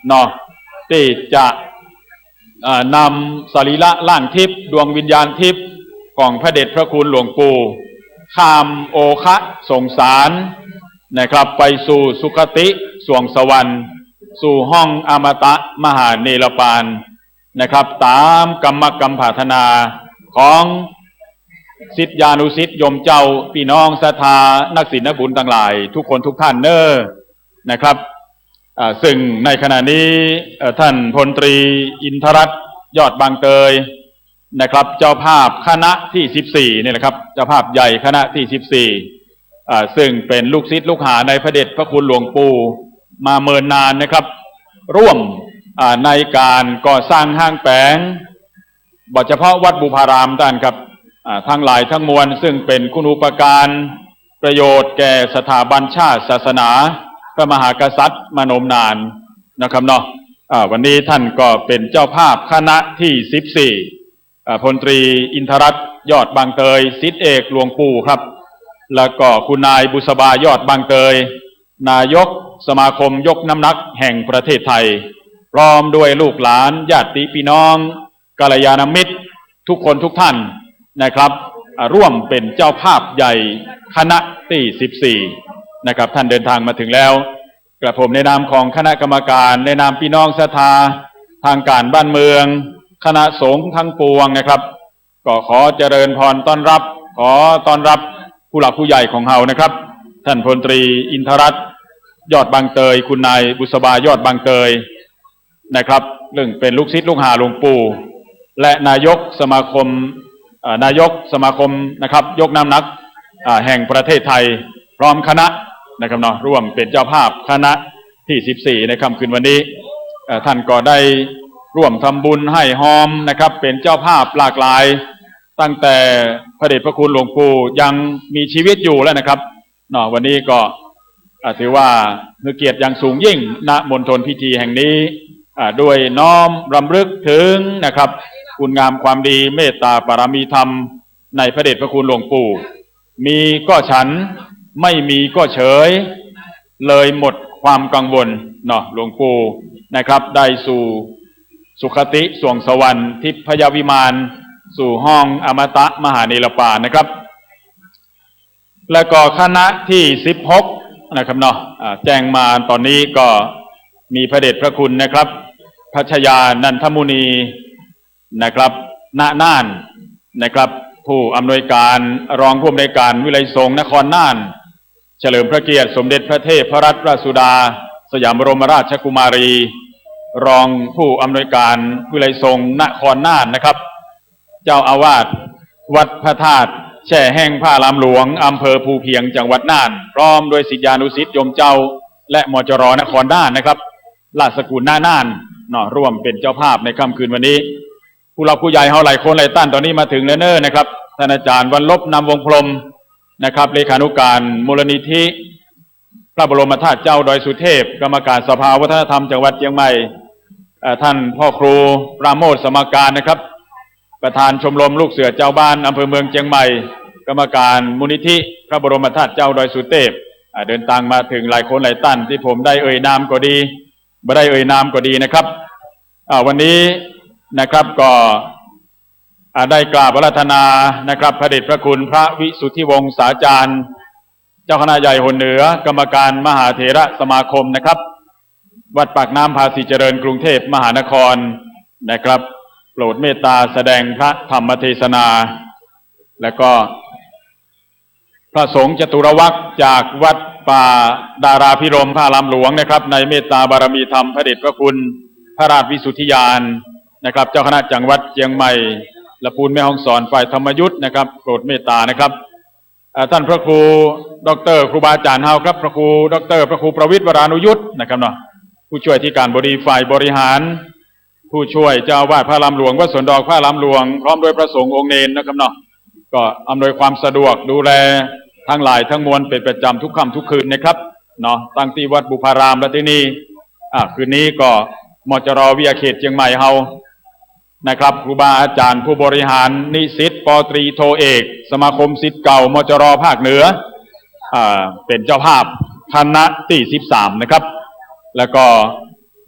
เนาะที่จะนำสรีระร่างทิพย์ดวงวิญญาณทิพย์ของพระเดชพระคุณหลวงปู่ข้ามโอคะสงสารนะครับไปสู่สุคติสวงสวรรค์สู่ห้องอมตะมหาเนรปานนะครับตามกรรมปรารถนาของศิษยานุศิษย์โยมเจ้าพี่น้องศรัทธานักศีลนักบุญทั้งหลายทุกคนทุกท่านเนอนะครับซึ่งในขณะนี้ท่านพลตรีอินทรัตน์ยอดบางเตยนะครับเจ้าภาพคณะที่14นี่แหละครับเจ้าภาพใหญ่คณะที่14ซึ่งเป็นลูกศิษย์ลูกหาในพระเดชพระคุณหลวงปู่มาเมินนานนะครับร่วมในการก่อสร้างห้างแปลงบ่เฉพาะวัดบุพารามด้านครับทั้งหลายทั้งมวลซึ่งเป็นคุณูปการประโยชน์แก่สถาบันชาติศาสนาพระมหากษัตริย์มานมนานนะครับเนาะวันนี้ท่านก็เป็นเจ้าภาพคณะที่14พลตรีอินทรัตน์ยอดบางเตยศิษย์เอกหลวงปู่ครับแล้วก็คุณนายบุษบายอดบางเตยนายกสมาคมยกน้ำหนักแห่งประเทศไทยพร้อมด้วยลูกหลานญาติพี่น้องกัลยาณมิตรทุกคนทุกท่านนะครับร่วมเป็นเจ้าภาพใหญ่คณะที่14นะครับท่านเดินทางมาถึงแล้วกระผมในนามของคณะกรรมการในนามพี่น้องศรัทธาทางการบ้านเมืองคณะสงฆ์ทั้งปวงนะครับก็ขอเจริญพรต้อนรับผู้หลักผู้ใหญ่ของเรานะครับท่านพลตรีอินทรัตน์ยอดบางเตยคุณนายบุษบายอดบางเตยนะครับเรื่องเป็นลูกศิษย์ลูกหาหลวงปู่และนายกสมาคมนะครับยกน้ำหนักแห่งประเทศไทยพร้อมคณะนะครับเนาะร่วมเป็นเจ้าภาพคณะที่14ในค่ำคืนวันนี้ท่านก็ได้ร่วมทำบุญให้หอมนะครับเป็นเจ้าภาพหลากหลายตั้งแต่พระเดชพระคุณหลวงปู่ยังมีชีวิตอยู่แล้วนะครับเนาะวันนี้ก็ถือว่าเกียรติอย่างสูงยิ่งณมณฑลพิธีแห่งนี้ด้วยน้อมรำลึกถึงนะครับ คุณงามความดีเมตตาบารมีธรรมในพระเดชพระคุณหลวงปู่มีก็ฉันไม่มีก็เฉยเลยหมดความกังวลเนาะหลวงปู่นะครับได้สู่สุคติสวงสวรรค์ทิพยวิมานสู่ห้องอมตะมหาเนรปานะครับแล้วก็คณะที่16นะครับเนาะแจ้งมาตอนนี้ก็มีพระเดชพระคุณนะครับพระชยานันทมุนีนะครับณน่านนะครับผู้อำนวยการรองผู้อำนวยการวิไลสงฆ์นครน่านเฉลิมพระเกียรติสมเด็จพระเทพรัตนราชสุดาสยามบรมราชกุมารีรองผู้อำนวยการวิไลสงฆ์นครน่านนะครับเจ้าอาวาสวัดพระธาตุแช่แห้งพระรามหลวงอำเภอภูเพียงจังหวัดน่านพร้อมโดยศิษยานุศิษย์โยมเจ้าและมจรนครน่านนะครับราชสกุลน่านเนาะร่วมเป็นเจ้าภาพในค่ำคืนวันนี้ผู้หลักผู้ใหญ่เฮาหลายคนหลายท่านตอนนี้มาถึงแล้วเน้อนะครับท่านอาจารย์วันลบนำวงพรหมนะครับเลขานุการมูลนิธิพระบรมธาตุเจ้าดอยสุเทพกรรมการสภาวัฒนธรรมจังหวัดเชียงใหม่ท่านพ่อครูปราโมทสมการนะครับประธานชมรมลูกเสือเจ้าบ้านอำเภอเมืองเชียงใหม่กรรมการมูลนิธิพระบรมธาตุเจ้าดอยสุเทพเดินทางมาถึงหลายคนหลายท่านที่ผมได้เอ่ยนามก็ดีไม่ได้เอ่ยนามก็ดีนะครับวันนี้นะครับก็ได้กราบอาราธนานะครับพระเดชพระคุณพระวิสุทธิวงศาจารย์เจ้าคณะใหญ่หนเหนือกรรมการมหาเถรสมาคมนะครับวัดปากน้ำภาษีเจริญกรุงเทพมหานครนะครับโปรดเมตตาแสดงพระธรรมเทศนาและก็พระสงฆ์จตุรวรรคจากวัดป่าดาราพิรมพระรามหลวงนะครับในเมตตาบารมีธรรมพระเดชพระคุณพระราชวิสุทธิญาณนะครับเจ้าคณะจังหวัดเชียงใหม่และปูนแม่ฮ่องสอนฝ่ายธรรมยุทธ์นะครับโปรดเมตตานะครับท่านพระครูดร.ครูบาอาจารย์เฮาครับพระครูดร.พระครูประวิตรวรานุยุทธ์นะครับเนาะผู้ช่วยที่การบดีฝ่ายบริหารผู้ช่วยเจ้าอาวาสพระรามหลวงวัดสวนดอกพระรามหลวงพร้อมด้วยพระสงฆ์องค์เนรนะครับเนาะก็อำนวยความสะดวกดูแลทั้งหลายทั้งมวลเป็นประจำทุกค่ำทุกคืนนะครับเนาะตั้งที่วัดบุพารามและที่นี่คืนนี้ก็มจร.วิทยาเขตเชียงใหม่เฮานะครับครูบาอาจารย์ผู้บริหารนิสิตปตรีโทเอกสมาคมศิษย์เก่ามจร.ภาคเหนือเป็นเจ้าภาพคณะที่13นะครับแล้วก็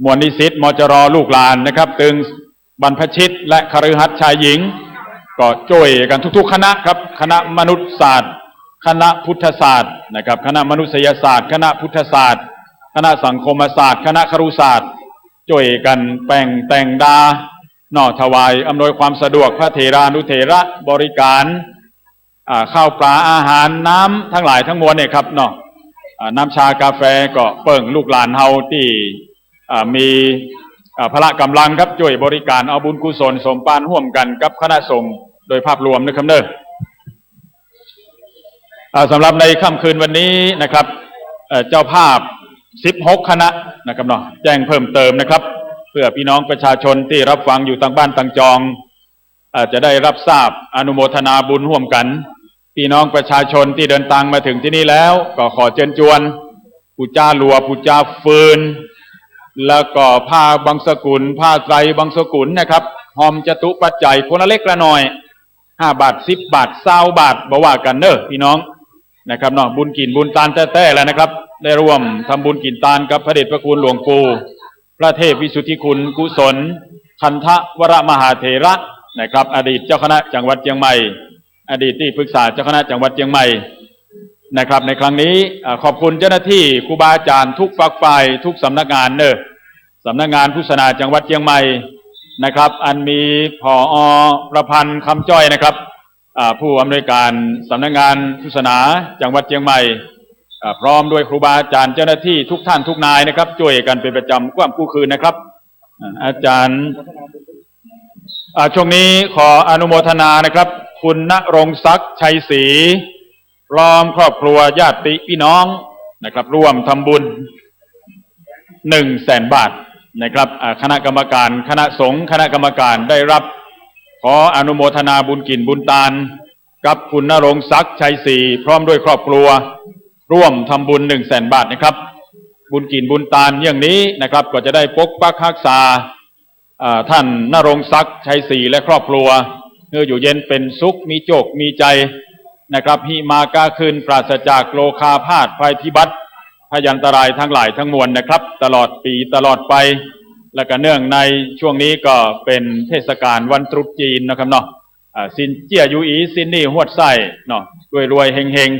มวลนิสิตมจร.ลูกหลานนะครับตึงบรรพชิตและคฤหัสถ์ชายหญิงก็ช่วยกันทุกๆคณะครับคณะมนุษยศาสตร์คณะพุทธศาสตร์นะครับคณะมนุษยศาสตร์คณะพุทธศาสตร์คณะสังคมศาสตร์คณะครุศาสตร์ช่วยกันแต่งดาหน่อถวายอำนวยความสะดวกพระเถรานุเถระบริการข้าวปลาอาหารน้ำทั้งหลายทั้งมวลเนี่ยครับเนาะน้ำชากาแฟก็เปิ่งลูกหลานเฮาที่มีพละกำลังครับช่วยบริการเอาบุญกุศลสมปานร่วมกันกับคณะสงฆ์โดยภาพรวมนะครับเด้อสำหรับในค่ำคืนวันนี้นะครับเจ้าภาพ16คณะนะครับเนาะแจ้งเพิ่มเติมนะครับเพื่อพี่น้องประชาชนที่รับฟังอยู่ต่างบ้านต่างจองจะได้รับทราบอนุโมทนาบุญร่วมกันพี่น้องประชาชนที่เดินทางมาถึงที่นี่แล้วก็ขอเชิญชวนผู้จ้าหลัวผู้จ้าฟืนแล้วก็ผ้าบางสกุลผ้าไตรบางสกุลนะครับหอมจตุปัจจัยคนละเล็กละน้อย5 บาท10 บาท20 บาทบ่ว่ากันเด้อพี่น้องนะครับเนาะบุญกินบุญตานแต้ๆแล้วนะครับได้ร่วมทำบุญกินตานกับพระเดชพระคุณหลวงปู่พระเทพวิสุทธิคุณกุศลคันธวรมหาเถระนะครับอดีตเจ้าคณะจังหวัดเชียงใหม่อดีตที่ปรึกษาเจ้าคณะจังหวัดเชียงใหม่นะครับในครั้งนี้ขอบคุณเจ้าหน้าที่ครูบาอาจารย์ทุกฝักฝ่ายทุกสำนักงานเนอะสำนักงานพุทธศาสนาจังหวัดเชียงใหม่นะครับอันมีผอ.ประพันธ์คำจ้อยนะครับผู้อำนวยการสำนักงานพุทธศาสนาจังหวัดเชียงใหม่พร้อมด้วยครูบาอาจารย์เจ้าหน้าที่ทุกท่านทุกนายนะครับช่วยกันเป็นประจำความคู่คืนนะครับอาจารย์ช่วงนี้ขออนุโมทนานะครับคุณณรงค์ศักดิ์ชัยศรีพร้อมครอบครัวญาติพี่น้องนะครับร่วมทำบุญ100,000 บาทนะครับคณะกรรมการคณะสงฆ์คณะกรรมการได้รับขออนุโมทนาบุญกินบุญตานกับคุณณรงค์ศักดิ์ชัยศรีพร้อมด้วยครอบครัวร่วมทำบุญ100,000 บาทนะครับบุญกินบุญตานอย่างนี้นะครับก็จะได้ปกปักรักษา ท่านณรงค์ศักดิ์ชัยศรีและครอบครัวอยู่เย็นเป็นสุขมีโจกมีใจนะครับหิมากาคืนปราศจากโลคาพาธภัยพิบัติพยันตรายทั้งหลายทั้งมวลนะครับตลอดปีตลอดไปและก็เนื่องในช่วงนี้ก็เป็นเทศกาลวันตรุษจีนนะครับเนาะสินเจียยูอีสินนี่หวดไส้เนาะรวยเฮงเฮง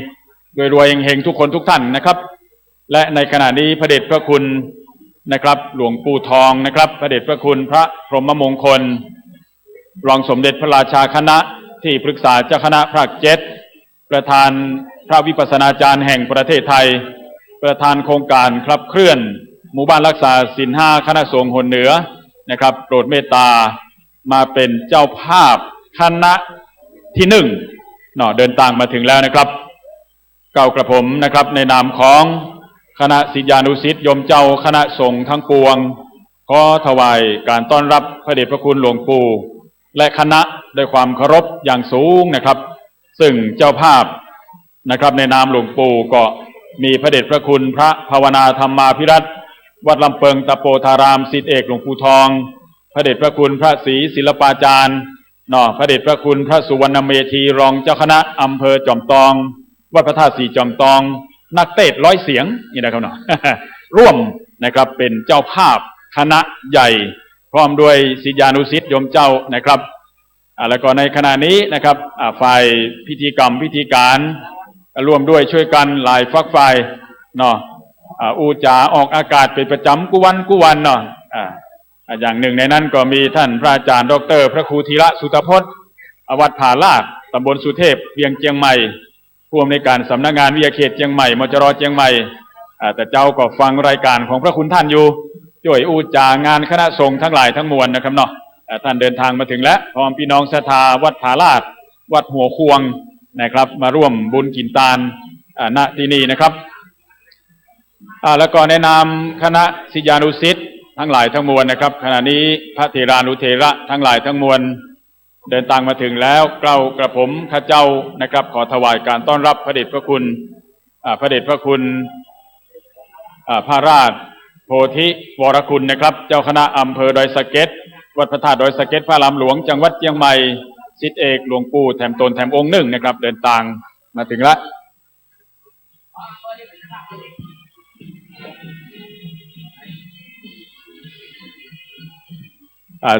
รวยเฮงทุกคนทุกท่านนะครับและในขณะนี้พระเดชพระคุณนะครับหลวงปู่ทองนะครับพระเดชพระคุณพระพรหมมงคลรองสมเด็จพระราชาคณะที่ปรึกษาเจ้าคณะภาค7ประธานพระวิปัสสนาจารย์แห่งประเทศไทยประธานโครงการขับเคลื่อนหมู่บ้านรักษาศีล5คณะสงฆ์หนเหนือนะครับโปรดเมตตามาเป็นเจ้าภาพคณะที่1เนาะเดินทางมาถึงแล้วนะครับเก่ากระผมนะครับในนามของคณะศิษยานุศิษย์ยมเจ้าคณะสงฆ์ทั้งปวงขอถวายการต้อนรับพระเดชพระคุณหลวงปู่และคณะด้วยความเคารพอย่างสูงนะครับซึ่งเจ้าภาพนะครับในนามหลวงปู่ก็มีพระเดชพระคุณพระภาวนาธรรมาภิรัตน์วัดลำเปิงตะโปธารามศิษย์เอกหลวงปู่ทองพระเดชพระคุณพระศรีศิลปาจารย์พระเดชพระคุณพระสุวรรณเมธีรองเจ้าคณะอำเภอจอมตองวัดพระธาตุสีจอมตองนักเตะ100 เสียงนี่นะครับร่วมนะครับเป็นเจ้าภาพคณะใหญ่พร้อมด้วยศิษยานุศิษย์โยมเจ้านะครับแล้วก็ในขณะนี้นะครับฝ่ายพิธีกรรมพิธีการร่วมด้วยช่วยกันหลายฝักฝ่ายอูจาออกอากาศเป็นประจำกุวันอย่างหนึ่งในนั้นก็มีท่านพระอาจารย์ดร.พระครูธีระสุตพจน์วัดผาลาดตำบลสุเทพเวียงเชียงใหม่ผู้อำนวยการสำนักงานวิทยาเขตเชียงใหม่มจร.เชียงใหม่แต่เจ้าก็ฟังรายการของพระคุณท่านอยู่ช่วยอูจางานคณะสงฆ์ทั้งหลายทั้งมวลนะครับเนาะท่านเดินทางมาถึงแล้วพร้อมพี่น้องศรัทธาวัดผาลาดวัดหัวควงนะครับมาร่วมบุญกินตาลณที่นี่นะครับแล้วก็ในนามคณะศิษยานุศิษย์ทั้งหลายทั้งมวลนะครับขณะนี้พระเถรานุเถระทั้งหลายทั้งมวลเดินทางมาถึงแล้วเกล้ากระผมข้าเจ้านะครับขอถวายการต้อนรับพระเดชพระคุณพระเดชพระคุณพระราชโพธิวรคุณนะครับเจ้าคณะอำเภอดอยสะเก็ดวัดพระธาตุดอยสะเก็ดพระรามหลวงจังหวัดเชียงใหม่ศิษย์เอกหลวงปู่แถมตนแถมองค์1นะครับเดินทางมาถึงแล้ว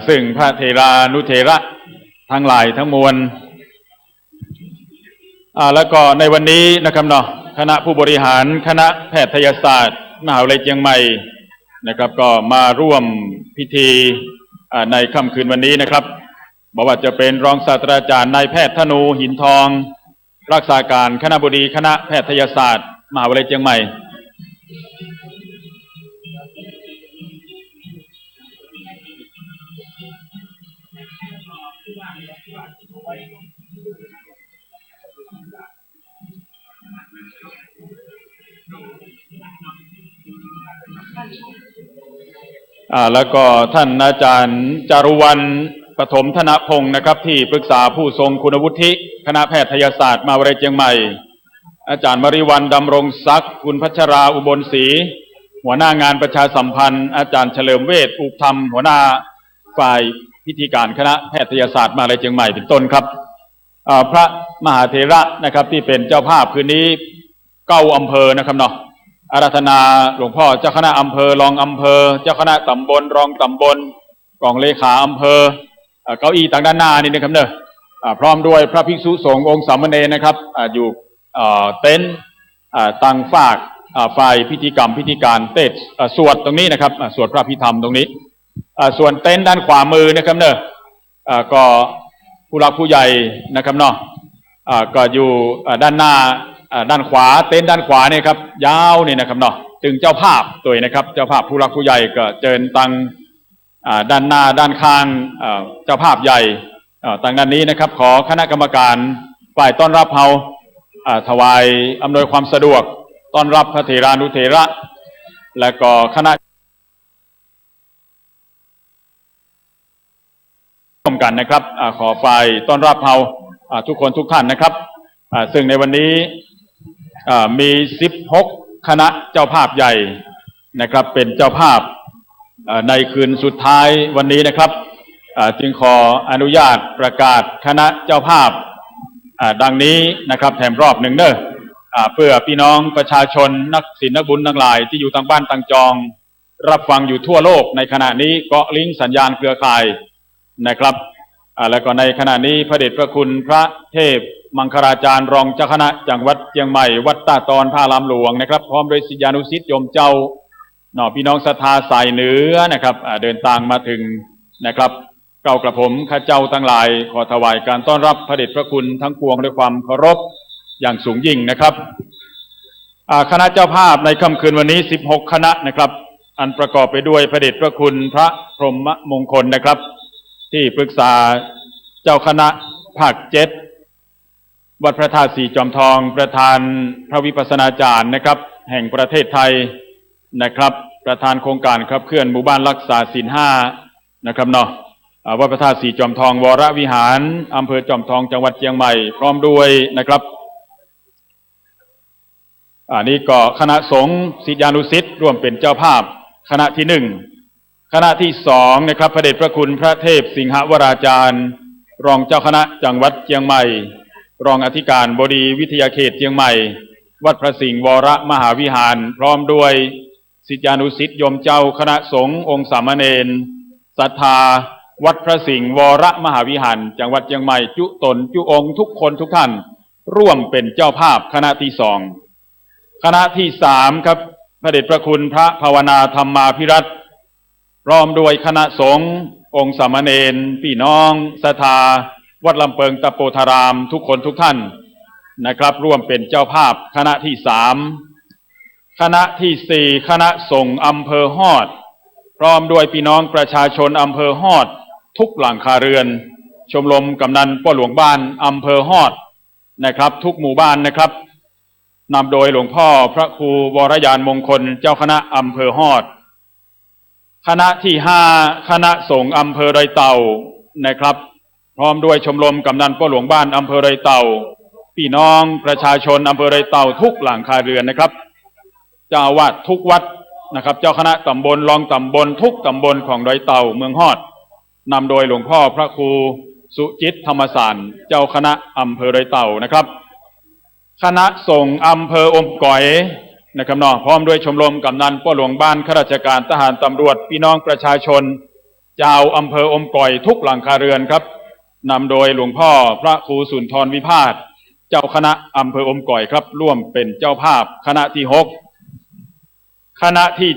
ซึ่งพระเถรานุเถระทั้งหลายทั้งมวลแล้วก็ในวันนี้นะครับเนาะคณะผู้บริหารคณะแพทยศาสตร์มหาวิทยาลัยเชียงใหม่นะครับก็มาร่วมพิธีในค่ำคืนวันนี้นะครับบอกว่าจะเป็นรองศาสตราจารย์นายแพทย์ธนูหินทองรักษาการคณบดีคณะแพทยศาสตร์มหาวิทยาลัยเชียงใหม่แล้วก็ท่านอาจารย์จารุวรรณปฐมธนพงศ์นะครับที่ปรึกษาผู้ทรงคุณวุฒิคณะแพทยศาสตร์มหาวิทยาลัยเชียงใหม่อาจารย์มริวันดำรงศักดิ์คุณพัชราอุบลศรีหัวหน้างานประชาสัมพันธ์อาจารย์เฉลิมเวชอุปธรรมหัวหน้าฝ่ายพิธีการคณะแพทยศาสตร์มหาวิทยาลัยเชียงใหม่เป็นต้นครับพระมหาเถระนะครับที่เป็นเจ้าภาพคืนนี้9 อำเภอนะครับเนาะอาราธนาหลวงพ่อเจ้าคณะอำเภอรองอำเภอเจ้าคณะตำบลรองตำบลกองเลขาอำเภอเก้าอี้ต่างด้านหน้านี่นะครับเนอะพร้อมด้วยพระภิกษุสงฆ์องค์สามเณรนะครับอยู่เต็นท์ตั้งฝากฝ่ายพิธีกรรมพิธีการเทศสวดตรงนี้นะครับสวดพระพิธรรมตรงนี้ส่วนเต็นท์ด้านขวามือนะครับเนอะก็ผู้หลักผู้ใหญ่นะครับเนาะก็อยู่ด้านหน้าด้านขวาเต็นท์ด้านขวาเนี่ยครับยาวนี่นะครับเนาะถึงเจ้าภาพตัวนะครับเจ้าภาพผู้หลักผู้ใหญ่ก็เจิญตังด้านหน้าด้านข้างเจ้าภาพใหญ่ต่างด้านนี้นะครับขอคณะกรรมการฝ่ายต้อนรับเฮาถวายอำนวยความสะดวกต้อนรับพระเถรานุเถระและก็คณะร่วมกันนะครับขอฝ่ายต้อนรับเฮาทุกคนทุกท่านนะครับซึ่งในวันนี้มี16 คณะเจ้าภาพใหญ่นะครับเป็นเจ้าภาพ ในคืนสุดท้ายวันนี้นะครับจึงขออนุญาตประกาศคณะเจ้าภาพดังนี้นะครับแถมรอบหนึ่งเนอะเพื่อพี่น้องประชาชนนักศิลป์นักบุญทั้งหลายที่อยู่ทางบ้านทางจองรับฟังอยู่ทั่วโลกในขณะนี้เกาะลิงก์สัญญาณเครือข่ายนะครับแล้วก็ในขณะนี้พระเดชพระคุณพระเทพมังคลาจารย์รองเจ้าคณะจังหวัดเชียงใหม่วัดตาตอนพระรามหลวงนะครับพร้อมโดยศิษยานุศิษย์โยมเจ้าพี่น้องศรัทธาสายเหนือนะครับเดินทางมาถึงนะครับเก่ากระผมข้าเจ้าทั้งหลายขอถวายการต้อนรับพระเดชพระคุณทั้งปวงด้วยความเคารพอย่างสูงยิ่งนะครับคณะเจ้าภาพในค่ำคืนวันนี้16คณะนะครับอันประกอบไปด้วยพระเดชพระคุณพระพรหมมงคลนะครับที่ปรึกษาเจ้าคณะภาค7วัดพระธาตุสีจอมทองประธานพระวิปัสสนาจารย์นะครับแห่งประเทศไทยนะครับประธานโครงการขับเคลื่อนหมู่บ้านรักษาศีล5นะครับเนาะวัดพระธาตุสีจอมทองวรวิหารอำเภอจอมทองจังหวัดเชียงใหม่พร้อมด้วยนะครับนี่ก็คณะสงฆ์ศิษยานุศิษย์ร่วมเป็นเจ้าภาพคณะที่1คณะที่2นะครับพระเดชพระคุณพระเทพสิงหวราจารย์รองเจ้าคณะจังหวัดเชียงใหม่รองอธิการบดีวิทยาเขตเชียงใหม่วัดพระสิงห์วรมหาวิหารพร้อมด้วยศิษยานุศิษย์โยมเจ้าคณะสงฆ์องค์สามเณรศรัทธาวัดพระสิงห์วรมหาวิหารจังหวัดเชียงใหม่จุตนจุองค์ทุกคนทุกท่านร่วมเป็นเจ้าภาพคณะที่2คณะที่3ครับพระเดชพระคุณพระภาวนาธรรมาภิรัตน์พร้อมด้วยคณะสงฆ์องค์สามเณรพี่น้องศรัทธาวัดลำเปิงตะโปธารามทุกคนทุกท่านนะครับร่วมเป็นเจ้าภาพคณะที่3คณะที่4คณะสงฆ์อำเภอฮอดพร้อมด้วยพี่น้องประชาชนอำเภอฮอดทุกหลังคาเรือนชมรมกำนันป้อหลวงบ้านอำเภอฮอดนะครับทุกหมู่บ้านนะครับนำโดยหลวงพ่อพระครูวรยานมงคลเจ้าคณะอำเภอฮอดคณะที่5คณะสงฆ์อำเภอดอยเต่านะครับพร้อมด้วยชมรมกำนันป้อหลวงบ้านอำเภอดอยเต่าพี่น้องประชาชนอำเภอดอยเต่าทุกหลังคาเรือนนะครับเจ้าอาวาสทุกวัดนะครับเจ้าคณะตำบลรองตำบลทุกตำบลของดอยเต่าเมืองฮอดนำโดยหลวงพ่อพระครูสุจิตธรรมสารเจ้าคณะอำเภอดอยเต่านะครับคณะสงฆ์อำเภออมก๋อยนะครับน้องพร้อมด้วยชมรมกำนันป้อหลวงบ้านข้าราชการทหารตำรวจพี่น้องประชาชนเจ้าอำเภออมก๋อยทุกหลังคาเรือนครับนำโดยหลวงพ่อพระครูสุนทรวิพาสเจ้าคณะอำเภออมก๋อยครับร่วมเป็นเจ้าภาพคณะที่6คณะที่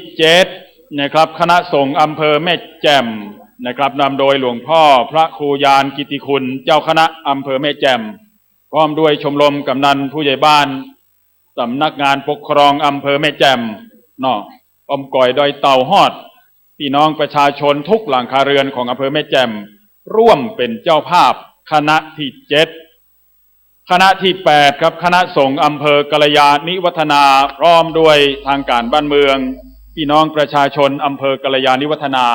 7นะครับคณะสงฆ์อำเภอแม่แจ่มนะครับนำโดยหลวงพ่อพระครูยานกิติคุณเจ้าคณะอำเภอแม่แจ่มพร้อมด้วยชมรมกำนันผู้ใหญ่บ้านสำนักงานปกครองอำเภอแม่แจ่มอมก๋อยดอยเต่าฮอดพี่น้องประชาชนทุกหลังคาเรือนของอำเภอแม่แจ่มร่วมเป็นเจ้าภาพคณะที่7คณะที่8ครับคณะสงฆ์อำเภอกัลยาณิวัฒนาพร้อมด้วยทางการบ้านเมืองพี่น้องประชาชนอำเภอกัลยาณิวัฒนา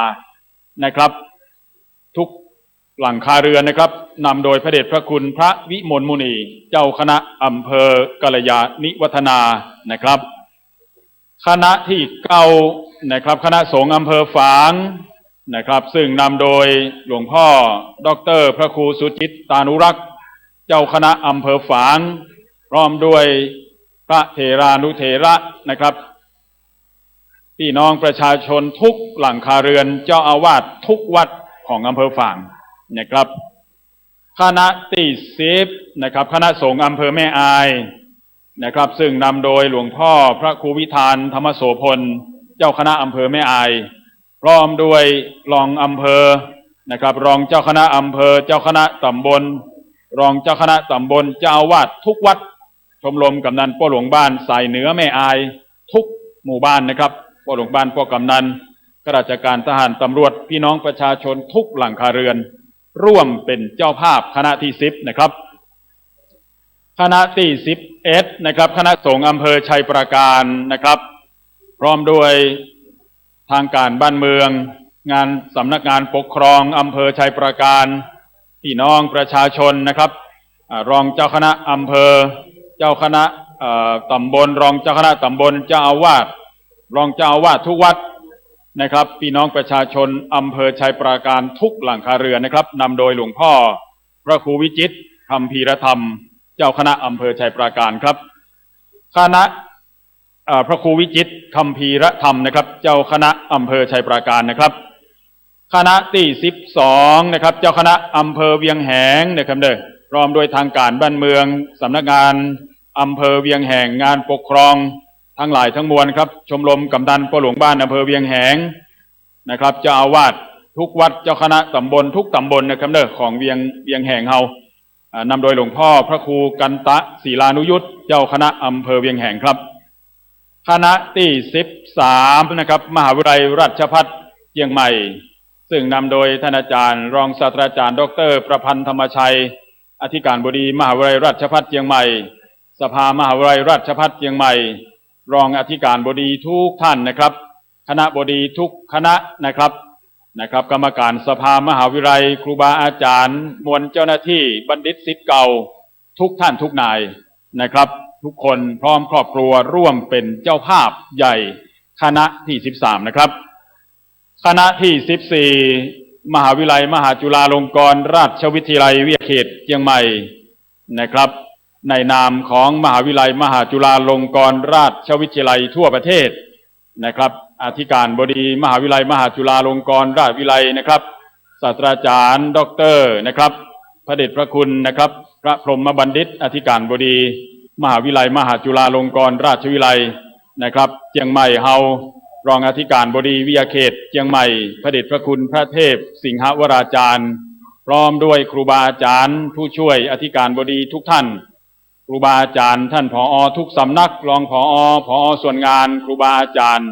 นะครับทุกหลังคาเรือนนะครับนำโดยพระเดชพระคุณพระวิมลมุนีเจ้าคณะอำเภอกัลยาณิวัฒนานะครับคณะที่9นะครับคณะสงฆ์อำเภอฝางนะครับซึ่งนำโดยหลวงพ่อดร.พระครูสุจิตตานุรักษ์เจ้าคณะอำเภอฝางพร้อมด้วยพระเถรานุเถระนะครับพี่น้องประชาชนทุกหลังคาเรือนเจ้าอาวาสทุกวัดของอำเภอฝางนะครับคณะที่10นะครับคณะสงฆ์อำเภอแม่อายนะครับซึ่งนำโดยหลวงพ่อพระครูวิธานธรรมโสพลเจ้าคณะอำเภอแม่อายพร้อมด้วยรองอำเภอนะครับรองเจ้าคณะอำเภอเจ้าคณะตำบลรองเจ้าคณะตำบลเจ้าอาวาสทุกวัดชมรมกำนันป้อหลวงบ้านสายเหนือแม่อายทุกหมู่บ้านนะครับป้อหลวงบ้านป้อกำนันข้าราชการทหารตำรวจพี่น้องประชาชนทุกหลังคาเรือนร่วมเป็นเจ้าภาพคณะที่10นะครับคณะที่11นะครับคณะสงฆ์อำเภอชัยปราการนะครับพร้อมด้วยทางการบ้านเมืองงานสำนักงานปกครองอำเภอชัยปราการพี่น้องประชาชนนะครับรองเจ้าคณะอำเภอเจ้าคณะตำบลรองเจ้าคณะตำบลเจ้าอาวาสรองเจ้าอาวาสทุกวัด นะครับพี่น้องประชาชนอำเภอชัยปราการทุกหลังคาเรือนนะครับนำโดยหลวงพ่อพระครูวิจิตรคัมภีรธรรมเจ้าคณะอำเภอชัยปราการครับคณะพระครูวิจิตรคัมภีรธรรมนะครับเจ้าคณะอำเภอชัยปราการนะครับคณะที่12นะครับเจ้าคณะอำเภอเวียงแหงนะครับพร้อมโดยทางการบ้านเมืองสำนักงานอำเภอเวียงแหงงานปกครองทั้งหลายทั้งมวลครับชมรมกำนันพ่อหลวงบ้านอำเภอเวียงแหงนะครับเจ้าอาวาสทุกวัดเจ้าคณะตำบลทุกตำบลนะครับของเวียงแหงเฮานำโดยหลวงพ่อพระครูกันตะศีลานุยุตเจ้าคณะอำเภอเวียงแหงครับคณะที่13นะครับมหาวิทยาลัยราชภัฏเชียงใหม่ซึ่งนำโดยท่านอาจารย์รองศาสตราจารย์ดร.ประพันธ์ธรรมชัยอธิการบดีมหาวิทยาลัยราชภัฏเชียงใหม่สภามหาวิทยาลัยราชภัฏเชียงใหม่รองอธิการบดีทุกท่านนะครับคณะบดีทุกคณะนะครับกรรมการสภามหาวิทยาลัยครูบาอาจารย์มวลเจ้าหน้าที่บัณฑิตศิษย์เก่าทุกท่านทุกนายนะครับทุกคนพร้อมครอบครัวร่วมเป็นเจ้าภาพใหญ่คณะที่13นะครับคณะที่14มหาวิทยาลัยมหาจุฬาลงกรณราชวิทยาลัยวิทยาเขตเชียงใหม่นะครับในนามของมหาวิทยาลัยมหาจุฬาลงกรณราชวิทยาลัยทั่วประเทศนะครับอธิการบดีมหาวิทยาลัยมหาจุฬาลงกรณราชวิทยาลัยนะครับศาสตราจารย์ดร.นะครับพระเดชพระคุณนะครับพระพรหมบัณฑิตอธิการบดีมหาวิทยาลัยมหาจุฬาลงกรณราชวิทยาลัยนะครับเชียงใหม่เฮารองอธิการบดีวิทยาเขตเชียงใหม่พระเดชพระคุณพระเทพสิงหวราจารย์พร้อมด้วยครูบาอาจารย์ผู้ช่วยอธิการบดีทุกท่านครูบาอาจารย์ท่านผอ.ทุกสำนักรองผอ.ส่วนงานครูบาอาจารย์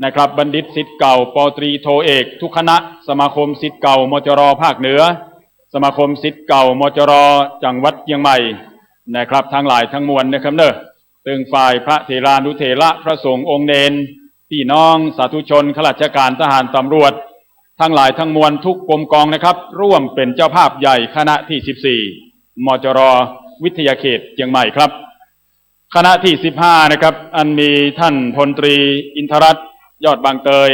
นะครับบัณฑิตศิษย์เก่าปตรีโทเอกทุกคณะสมาคมศิษย์เก่ามจร.ภาคเหนือสมาคมศิษย์เก่ามจร.จังหวัดเชียงใหม่นะครับทั้งหลายทั้งมวลนะครับตึงฝ่ายพระเถรานุเถระพระสงฆ์องค์เนรพี่น้องสาธุชนข้าราชการทหารตำรวจทั้งหลายทั้งมวลทุกกรมกองนะครับร่วมเป็นเจ้าภาพใหญ่คณะที่14มจร.วิทยาเขตเชียงใหม่ครับคณะที่15นะครับอันมีท่านพลตรีอินทรัตน์ยอดบางเตย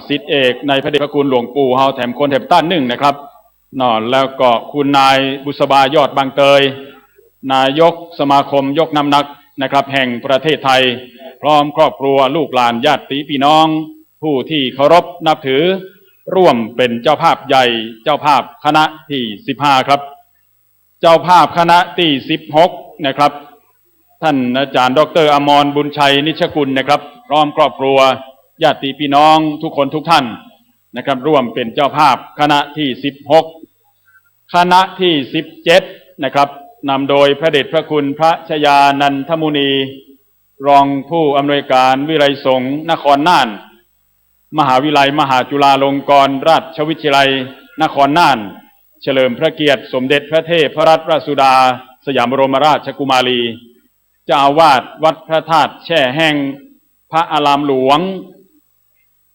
ศิษย์เอกในพระเดชพระคุณหลวงปู่เฮาแถมคนแถบต้าน1นะครับแล้วก็คุณนายบุษบายอดบางเตยนายกสมาคมยกน้ำหนักนะครับแห่งประเทศไทยพร้อมครอบครัวลูกหลานญาติพี่น้องผู้ที่เคารพนับถือร่วมเป็นเจ้าภาพใหญ่เจ้าภาพคณะที่15ครับเจ้าภาพคณะที่16นะครับท่านอาจารย์ดร.อมรบุญชัยนิชกุลนะครับพร้อมครอบครัวญาติพี่น้องทุกคนทุกท่านนะครับร่วมเป็นเจ้าภาพคณะที่16คณะที่17นะครับนำโดยพระเดชพระคุณพระชยานันทมุนีรองผู้อำนวยการวิไลสงฆ์นครน่านมหาวิทยาลัยมหาจุฬาลงกรณราชวิทยาลัยนครน่านเฉลิมพระเกียรติสมเด็จพระเทพรัตนราชสุดาสยามบรมราชกุมารีเจ้าอาวาสวัดพระธาตุแช่แห้งพระอารามหลวง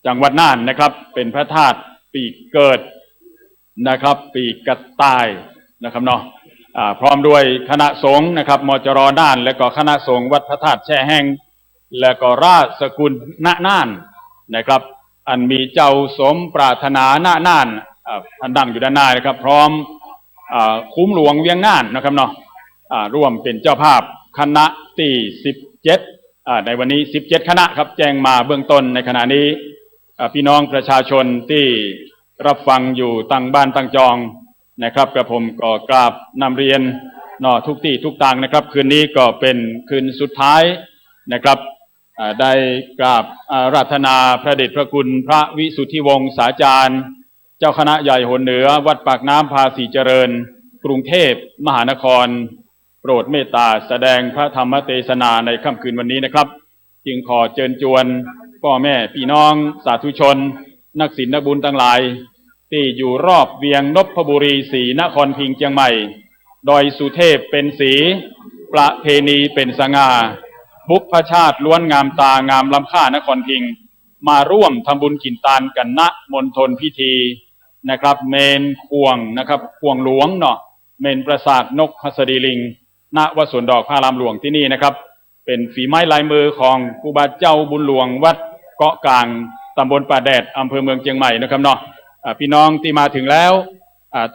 จังหวัดน่านนะครับเป็นพระธาตุปีกเกิดนะครับปีกกระต่ายนะครับพร้อมด้วยคณะสงฆ์นะครับมจร.น่านและก็คณะสงฆ์วัดพระธาตุแช่แห้งและก็ราชสกุลณน่านนะครับอันมีเจ้าสมปรารถนาณน่านท่านดังอยู่ด้านหน้านะครับพร้อมคุ้มหลวงเวียงน่านนะครับร่วมเป็นเจ้าภาพคณะที่17ในวันนี้17คณะครับแจ้งมาเบื้องต้นในขณะนี้พี่น้องประชาชนที่รับฟังอยู่ตั้งบ้านตั้งจองนะครับกระผมก็กราบนำเรียนทุกที่ทุกต่างนะครับคืนนี้ก็เป็นคืนสุดท้ายนะครับได้กราบอาราธนาพระเดชพระคุณพระวิสุทธิวงศ์สาจารย์เจ้าคณะใหญ่หนเหนือวัดปากน้ำภาษีเจริญกรุงเทพมหานครโปรดเมตตาแสดงพระธรรมเทศนาในค่ำคืนวันนี้นะครับจึงขอเชิญชวนพ่อแม่พี่น้องสาธุชนนักศีลนักบุญทั้งหลายที่อยู่รอบเวียงนพบุรีศรีนครพิงค์เชียงใหม่ดอยสุเทพเป็นสีประเพณีเป็นสง่าบุพชาติล้วนงามตางามล้ำค่านครพิงค์มาร่วมทำบุญกินตานกันณมณฑลพิธีนะครับเมนควงนะครับควงหลวงเมนปราสาทนกหัสดีลิงณวัดสวนดอกพระรามหลวงที่นี่นะครับเป็นฝีไม้ลายมือของครูบาเจ้าบุญหลวงวัดเกาะกลาง ตำบลป่าแดดอำเภอเมืองเชียงใหม่นะครับเนาะพี่น้องที่มาถึงแล้ว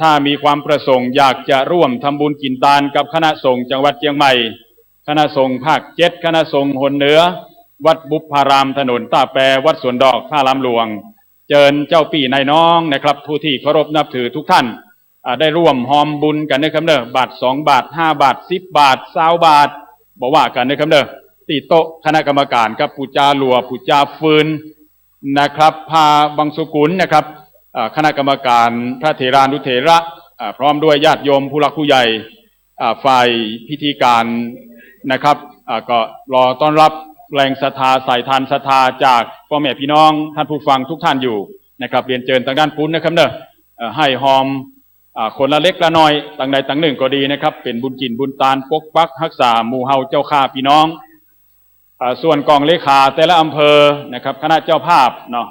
ถ้ามีความประสงค์อยากจะร่วมทำบุญกินทานกับคณะสงฆ์จังหวัดเชียงใหม่คณะสงฆ์ภาค7คณะสงฆ์หนเหนือวัดบุพพารามถนนท่าแปวัดสวนดอกท่ารามหลวงเจิญเจ้าปี่นายน้องนะครับผู้ที่เคารพนับถือทุกท่านได้ร่วมหอมบุญกันนะครับเนอะบาท2 บาท5 บาท10 บาท20 บาทบอกว่ากันนะครับเนอะตีโต๊ะคณะกรรมการครับผู้จาหลัวผู้จาฟืนนะครับพาบังสุกุลนะครับคณะกรรมการพระเถรานุเถระพร้อมด้วยญาติโยมผู้หลักผู้ใหญ่ฝ่ายพิธีการนะครับก็รอต้อนรับแรงศรัทธาสายทานศรัทธาจากพ่อแม่พี่น้องท่านผู้ฟังทุกท่านอยู่นะครับเรียนเชิญทางด้านปุ้นนะครับเนอะให้หอมคนละเล็กละน้อยต่างใดต่างหนึ่งก็ดีนะครับเป็นบุญจินบุญตานปกปักรักษาหมู่เฮาเจ้าข้าพี่น้องส่วนกองเลขาแต่ละอำเภอนะครับคณะเจ้าภาพเนาะ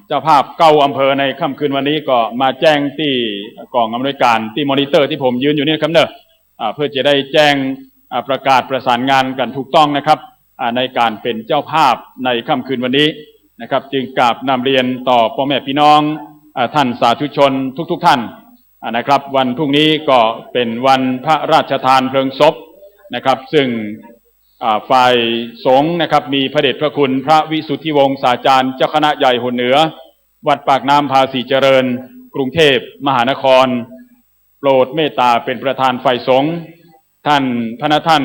เจ้าภาพ9อำเภอในค่ำคืนวันนี้ก็มาแจ้งที่กองอำนวยการที่มอนิเตอร์ที่ผมยืนอยู่นี่ครับเนอะเพื่อจะได้แจ้งประกาศประสานงานกันถูกต้องนะครับในการเป็นเจ้าภาพในค่ำคืนวันนี้นะครับจึงกราบนำเรียนต่อพ่อแม่พี่น้องท่านสาธุชนทุกท่านนะครับวันพรุ่งนี้ก็เป็นวันพระราชทานเพลิงศพนะครับซึ่งฝ่ายสงฆ์นะครับมีพระเดชพระคุณพระวิสุทธิวงศ์สาจารย์เจ้าคณะใหญ่หนเหนือวัดปากน้ำภาษีเจริญกรุงเทพมหานครโปรดเมตตาเป็นประธานฝ่ายสงฆ์ท่านพระท่าน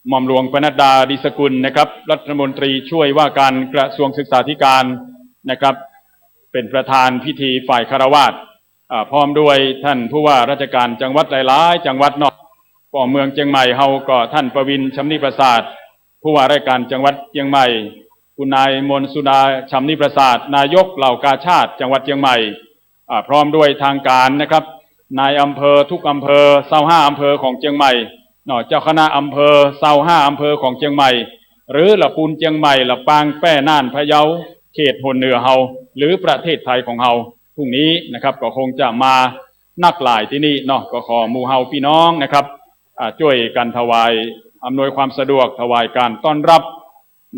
หม่อมหลวงปนัดดาดิสกุลนะครับรัฐมนตรีช่วยว่าการกระทรวงศึกษาธิการนะครับเป็นประธานพิธีฝ่ายคฤหัสถ์พร้อมด้วยท่านผู้ว่าราชการจังหวัดหลายๆจังหวัดนอกป่อเมืองเชียงใหม่เฮาก็ท่านประวินชำนิประสาทผู้ว่าราชการจังหวัดเชียงใหม่คุณนายมนสุดาชำนิประสาทนายกเหล่ากาชาติจังหวัดเชียงใหม่พร้อมด้วยทางการนะครับนายอำเภอทุกอำเภอ25อำเภอของเชียงใหม่เจ้าคณะอำเภอ25อำเภอของเชียงใหม่หรือละปูนเชียงใหม่ละปางแป้น่านพะเยาเขตหนเหนือเฮาหรือประเทศไทยของเฮาพรุ่งนี้นะครับก็คงจะมานักหลายที่นี่ก็ขอหมู่เฮาพี่น้องนะครับช่วยกันถวายอำนวยความสะดวกถวายการต้อนรับ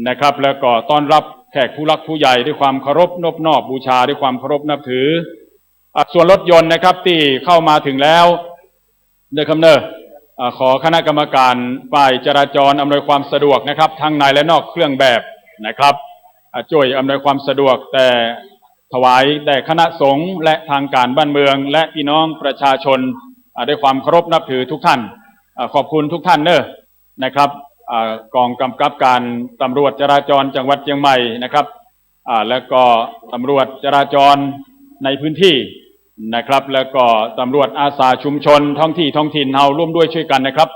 นะครับแล้วก็ต้อนรับแขกผู้รักผู้ใหญ่ด้วยความเคารพนอบน้อมบูชาด้วยความเคารพนับถือส่วนรถยนต์นะครับที่เข้ามาถึงแล้วเด้อคำเนอขอคณะกรรมการฝ่ายจราจรอำนวยความสะดวกนะครับทั้งในและนอกเครื่องแบบนะครับช่วยอำนวยความสะดวกแต่ถวายแด่คณะสงฆ์และทางการบ้านเมืองและพี่น้องประชาชนด้วยความเคารพนับถือทุกท่านขอบคุณทุกท่านนะครับกองกำกับการตำรวจจราจรจังหวัดเชียงใหม่นะครับแล้วก็ตำรวจจราจรในพื้นที่นะครับแล้วก็ตำรวจอาสาชุมชนท้องถิ่นเฮาร่วมด้วยช่วยกันนะครับ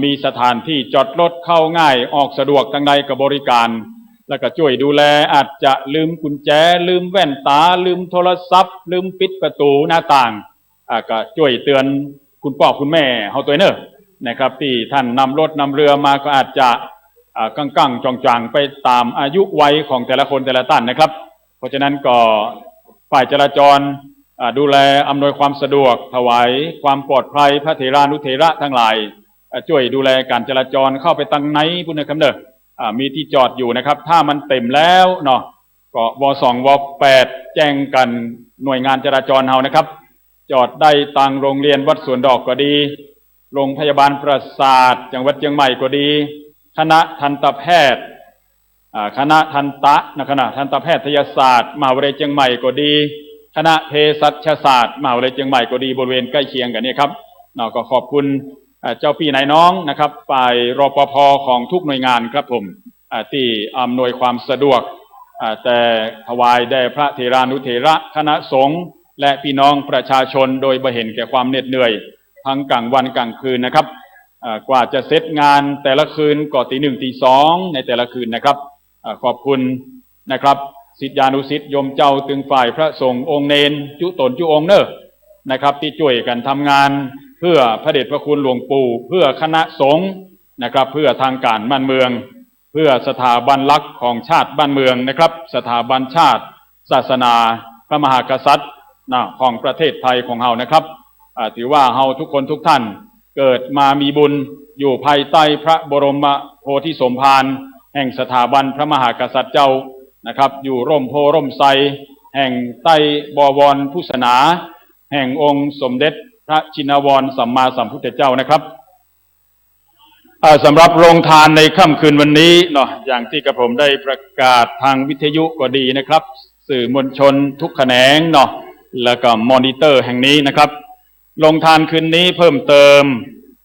มีสถานที่จอดรถเข้าง่ายออกสะดวกทางใดกับบริการแล้วก็ช่วยดูแลอาจจะลืมกุญแจลืมแว่นตาลืมโทรศัพท์ลืมปิดประตูหน้าต่างก็ช่วยเตือนคุณพ่อคุณแม่เฮาตัวนะครับที่ท่านนำรถนำเรือมาก็อาจจะกั้งจางไปตามอายุวัยของแต่ละคนแต่ละท่านนะครับเพราะฉะนั้นก็ฝ่ายจราจรดูแลอำนวยความสะดวกถวายความปลอดภัยพระเถรานุเถระทั้งหลายช่วยดูแลการจราจรเข้าไปตั้งไหนพุ่นนะครับมีที่จอดอยู่นะครับถ้ามันเต็มแล้วก็ว2ว8แจ้งกันหน่วยงานจราจรเฮานะครับจอดได้ตังโรงเรียนวัดสวนดอกก็ดีโรงพยาบาลประสาทจังหวัดเชียงใหม่ก็ดีคณะทันตแพทย์คณะทันตแพทยศาสตร์มหาวิทยาลัยเชียงใหม่ก็ดีคณะเภสัชศาสตร์มหาวิทยาลัยเชียงใหม่ก็ดีบริเวณใกล้เคียงกันนี่ครับก็ขอบคุณเจ้าพี่นายน้องนะครับฝ่ายรปภ.ของทุกหน่วยงานครับผมที่อำนวยความสะดวกแต่ถวายแด่พระเถรานุเถระคณะสงฆ์และพี่น้องประชาชนโดยบ่เห็นแก่ความเหน็ดเหนื่อยทั้งกลางวันกลางคืนนะครับกว่าจะเสร็จงานแต่ละคืนก็ตี 1 ตี 2ในแต่ละคืนนะครับขอบคุณนะครับศิษยานุศิษย์โยมเจ้าตึงฝ่ายพระสงฆ์องค์เนนจุตนจุองค์นะครับที่ช่วยกันทำงานเพื่อพระเดชพระคุณหลวงปู่เพื่อคณะสงฆ์นะครับเพื่อทางการบ้านเมืองเพื่อสถาบันหลักของชาติบ้านเมืองนะครับสถาบันชาติศาสนาพระมหากษัตริย์ของประเทศไทยของเฮานะครับถือว่าเฮาทุกคนทุกท่านเกิดมามีบุญอยู่ภายใต้พระบรมโพธิสมภารแห่งสถาบันพระมหากษัตริย์เจ้า นะครับอยู่ร่มโพร่มไทรแห่งใต้บวรพุสนาแห่งองค์สมเด็จพระชินวรสัมมาสัมพุทธเจ้านะครับสำหรับโรงทานในค่ำคืนวันนี้เนาะอย่างที่กระผมได้ประกาศทางวิทยุก็ดีนะครับสื่อมวลชนทุกแขนงเนาะแล้วก็มอนิเตอร์แห่งนี้นะครับโรงทานคืนนี้เพิ่มเติม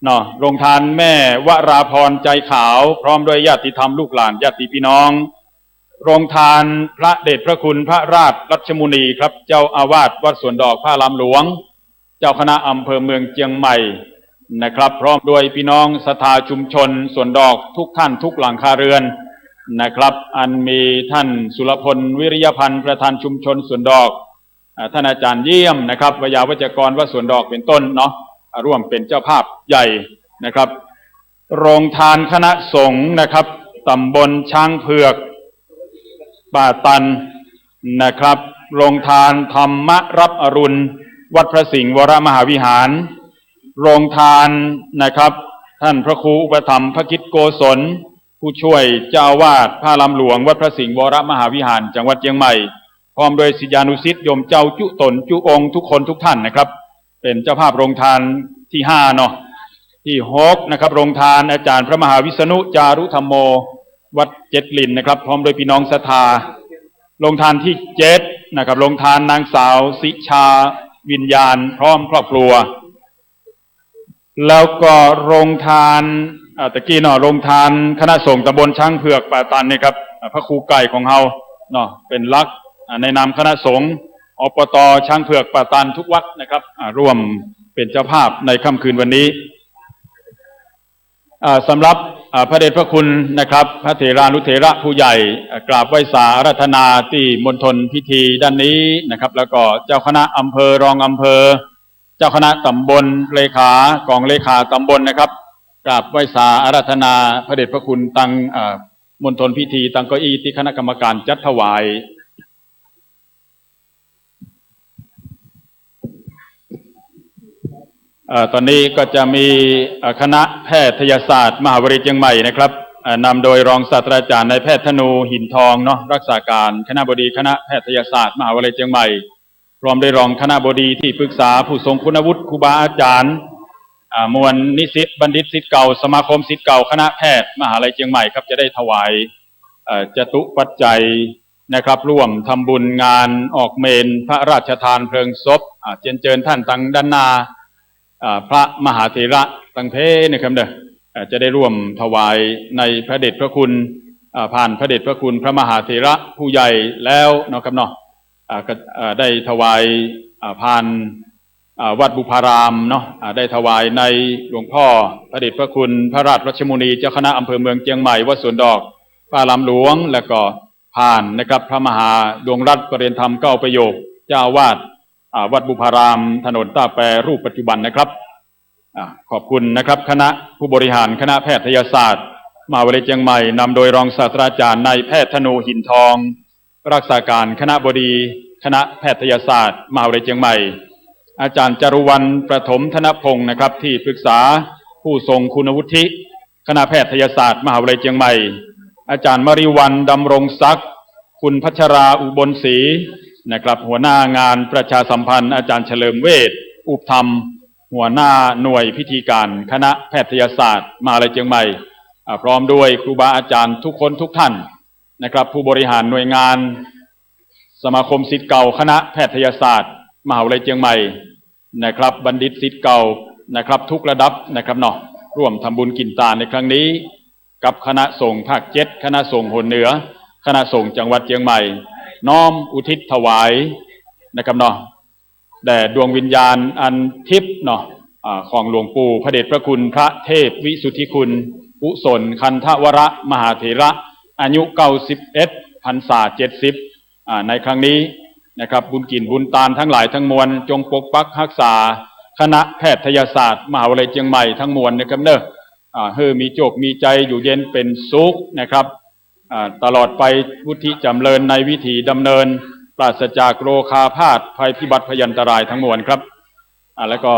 เนาะโรงทานแม่วราพรใจขาวพร้อมด้วยญาติธรรมลูกหลานญาติพี่น้องโรงทานพระเดชพระคุณพระราชรัชมุนีครับเจ้าอาวาสวัดสวนดอกพระรามหลวงเจ้าคณะอำเภอเมืองเชียงใหม่นะครับพร้อมด้วยพี่น้องศรัทธาชุมชนสวนดอกทุกท่านทุกหลังคาเรือนนะครับอันมีท่านสุรพลวิริยพันธ์ประธานชุมชนสวนดอกท่านอาจารย์เยี่ยมนะครับวิทยาวัจกรวัดสวนดอกเป็นต้นเนาะร่วมเป็นเจ้าภาพใหญ่นะครับโรงทานคณะสงฆ์นะครับตำบลช้างเผือกป่าตันนะครับโรงทานธรรมรับอรุณวัดพระสิงห์วรมหาวิหารโรงทานนะครับท่านพระครูอุปถัมภ์พระกิจโกศลผู้ช่วยเจ้าอาวาสพระลำหลวงวัดพระสิงห์วรมหาวิหารจังหวัดเชียงใหม่พร้อมโดยศิษยานุศิษย์โยมเจ้าจุตนจุองค์ทุกคนทุกท่านนะครับเป็นเจ้าภาพโรงทานที่5เนาะที่6นะครับโรงทานอาจารย์พระมหาวิษณุจารุธรรมโมวัดเจ็ดลินนะครับพร้อมโดยพี่น้องศรัทธาโรงทานที่7นะครับโรงทานนางสาวสิชาวิญญาณพร้อมครอบครัวแล้วก็โรงทานตะกี้เนาะโรงทานคณะสงฆ์ตำบลช้างเผือกป่าตันนี่ครับพระครูไก่ของเฮาเนาะเป็นลักษณ์ในนามคณะสงฆ์อบต.ช้างเผือกป่าตันทุกวัดนะครับร่วมเป็นเจ้าภาพในค่ำคืนวันนี้สำหรับพระเดชพระคุณนะครับพระเถรานุเถระผู้ใหญ่กราบไหว้สาอาราธนาที่มณฑลพิธีด้านนี้นะครับแล้วก็เจ้าคณะอำเภอรองอำเภอเจ้าคณะตำบลเลขากองเลขาตำบลนะครับกราบไหว้สาอาราธนาพระเดชพระคุณตั้งมณฑลพิธีตั้งเก้าอี้ที่คณะกรรมการจัดถวายตอนนี้ก็จะมีคณะแพทยศาสตร์มหาวิทยาลัยเชียงใหม่นะครับนำโดยรองศาสตราจารย์นายแพทย์ธนูหินทองเนาะรักษาการคณบดีคณะแพทยศาสตร์มหาวิทยาลัยเชียงใหม่พร้อมด้วยรองคณบดีที่ปรึกษาผู้ทรงคุณวุฒิครูบาอาจารย์มวลนิสิตบัณฑิตศิษย์เก่าสมาคมศิษย์เก่าคณะแพทย์มหาวิทยาลัยเชียงใหม่ครับจะได้ถวายจตุปัจจัยนะครับร่วมทำบุญงานออกเมนพระราชทานเพลิงศพเชิญท่านตั้งด้านหน้าพระมหาเถระตั้งเพนะครับจะได้ร่วมถวายในพระเดชพระคุณผ่านพระเดชพระคุณพระมหาเถระผู้ใหญ่แล้วนะครับเนาะได้ถวายผ่านวัดบุพารามเนาะได้ถวายในหลวงพ่อพระเดชพระคุณพระราชรัชมุนีเจ้าคณะอำเภอเมืองเชียงใหม่วัดสวนดอกพระลำหลวงแล้วก็ผ่านนะครับพระมหาดวงรัตน์ประเรียนธรรม9ประโยคเจ้าอาวาสวัดบุพารามถนนต้าแปรรูปปัจจุบันนะครับขอบคุณนะครับคณะผู้บริหารคณะแพทยศาสตร์มหาวิทยาลัยเชียงใหม่นำโดยรองศาสตราจารย์นายแพทย์ธนูหินทองรักษาการคณบดีคณะแพทยศาสตร์มหาวิทยาลัยเชียงใหม่อาจารย์จารุวรรณประถมธนพงศ์นะครับที่ปรึกษาผู้ทรงคุณวุฒิคณะแพทยศาสตร์มหาวิทยาลัยเชียงใหม่อาจารย์มริวันดำรงศักดิ์คุณพัชราอุบลศรีนะครับหัวหน้างานประชาสัมพันธ์อาจารย์เฉลิมเวชอุปธรรมหัวหน้าหน่วยพิธีการคณะแพทยศาสตร์มหาวิทยาลัยเชียงใหม่พร้อมด้วยครูบาอาจารย์ทุกคนทุกท่านนะครับผู้บริหารหน่วยงานสมาคมศิษย์เก่าคณะแพทยศาสตร์มหาวิทยาลัยเชียงใหม่นะครับบัณฑิตศิษย์เก่านะครับทุกระดับนะครับเนาะร่วมทำบุญกินทานในครั้งนี้กับคณะสงฆ์ภาค7คณะสงฆ์หนเหนือคณะสงฆ์จังหวัดเชียงใหม่น้อมอุทิศถวายนะครับเนาะแด่ดวงวิญญาณอันทิพย์เนาะของหลวงปู่พระเดชพระคุณพระเทพวิสุทธิคุณกุศลคันธวรมหาเถระอายุ91พรรษา70ในครั้งนี้นะครับบุญกินบุญตานทั้งหลายทั้งมวลจงปกปักรักษาคณะแพทยศาสตร์มหาวิทยาลัยเชียงใหม่ทั้งมวลนะครับให้มีโชคมีใจอยู่เย็นเป็นสุขนะครับตลอดไปวุฒิจำเริญในวิถีดำเนินปราศจากโรคาพาธภัยพิบัติพยันตรายทั้งมวลครับแล้วก็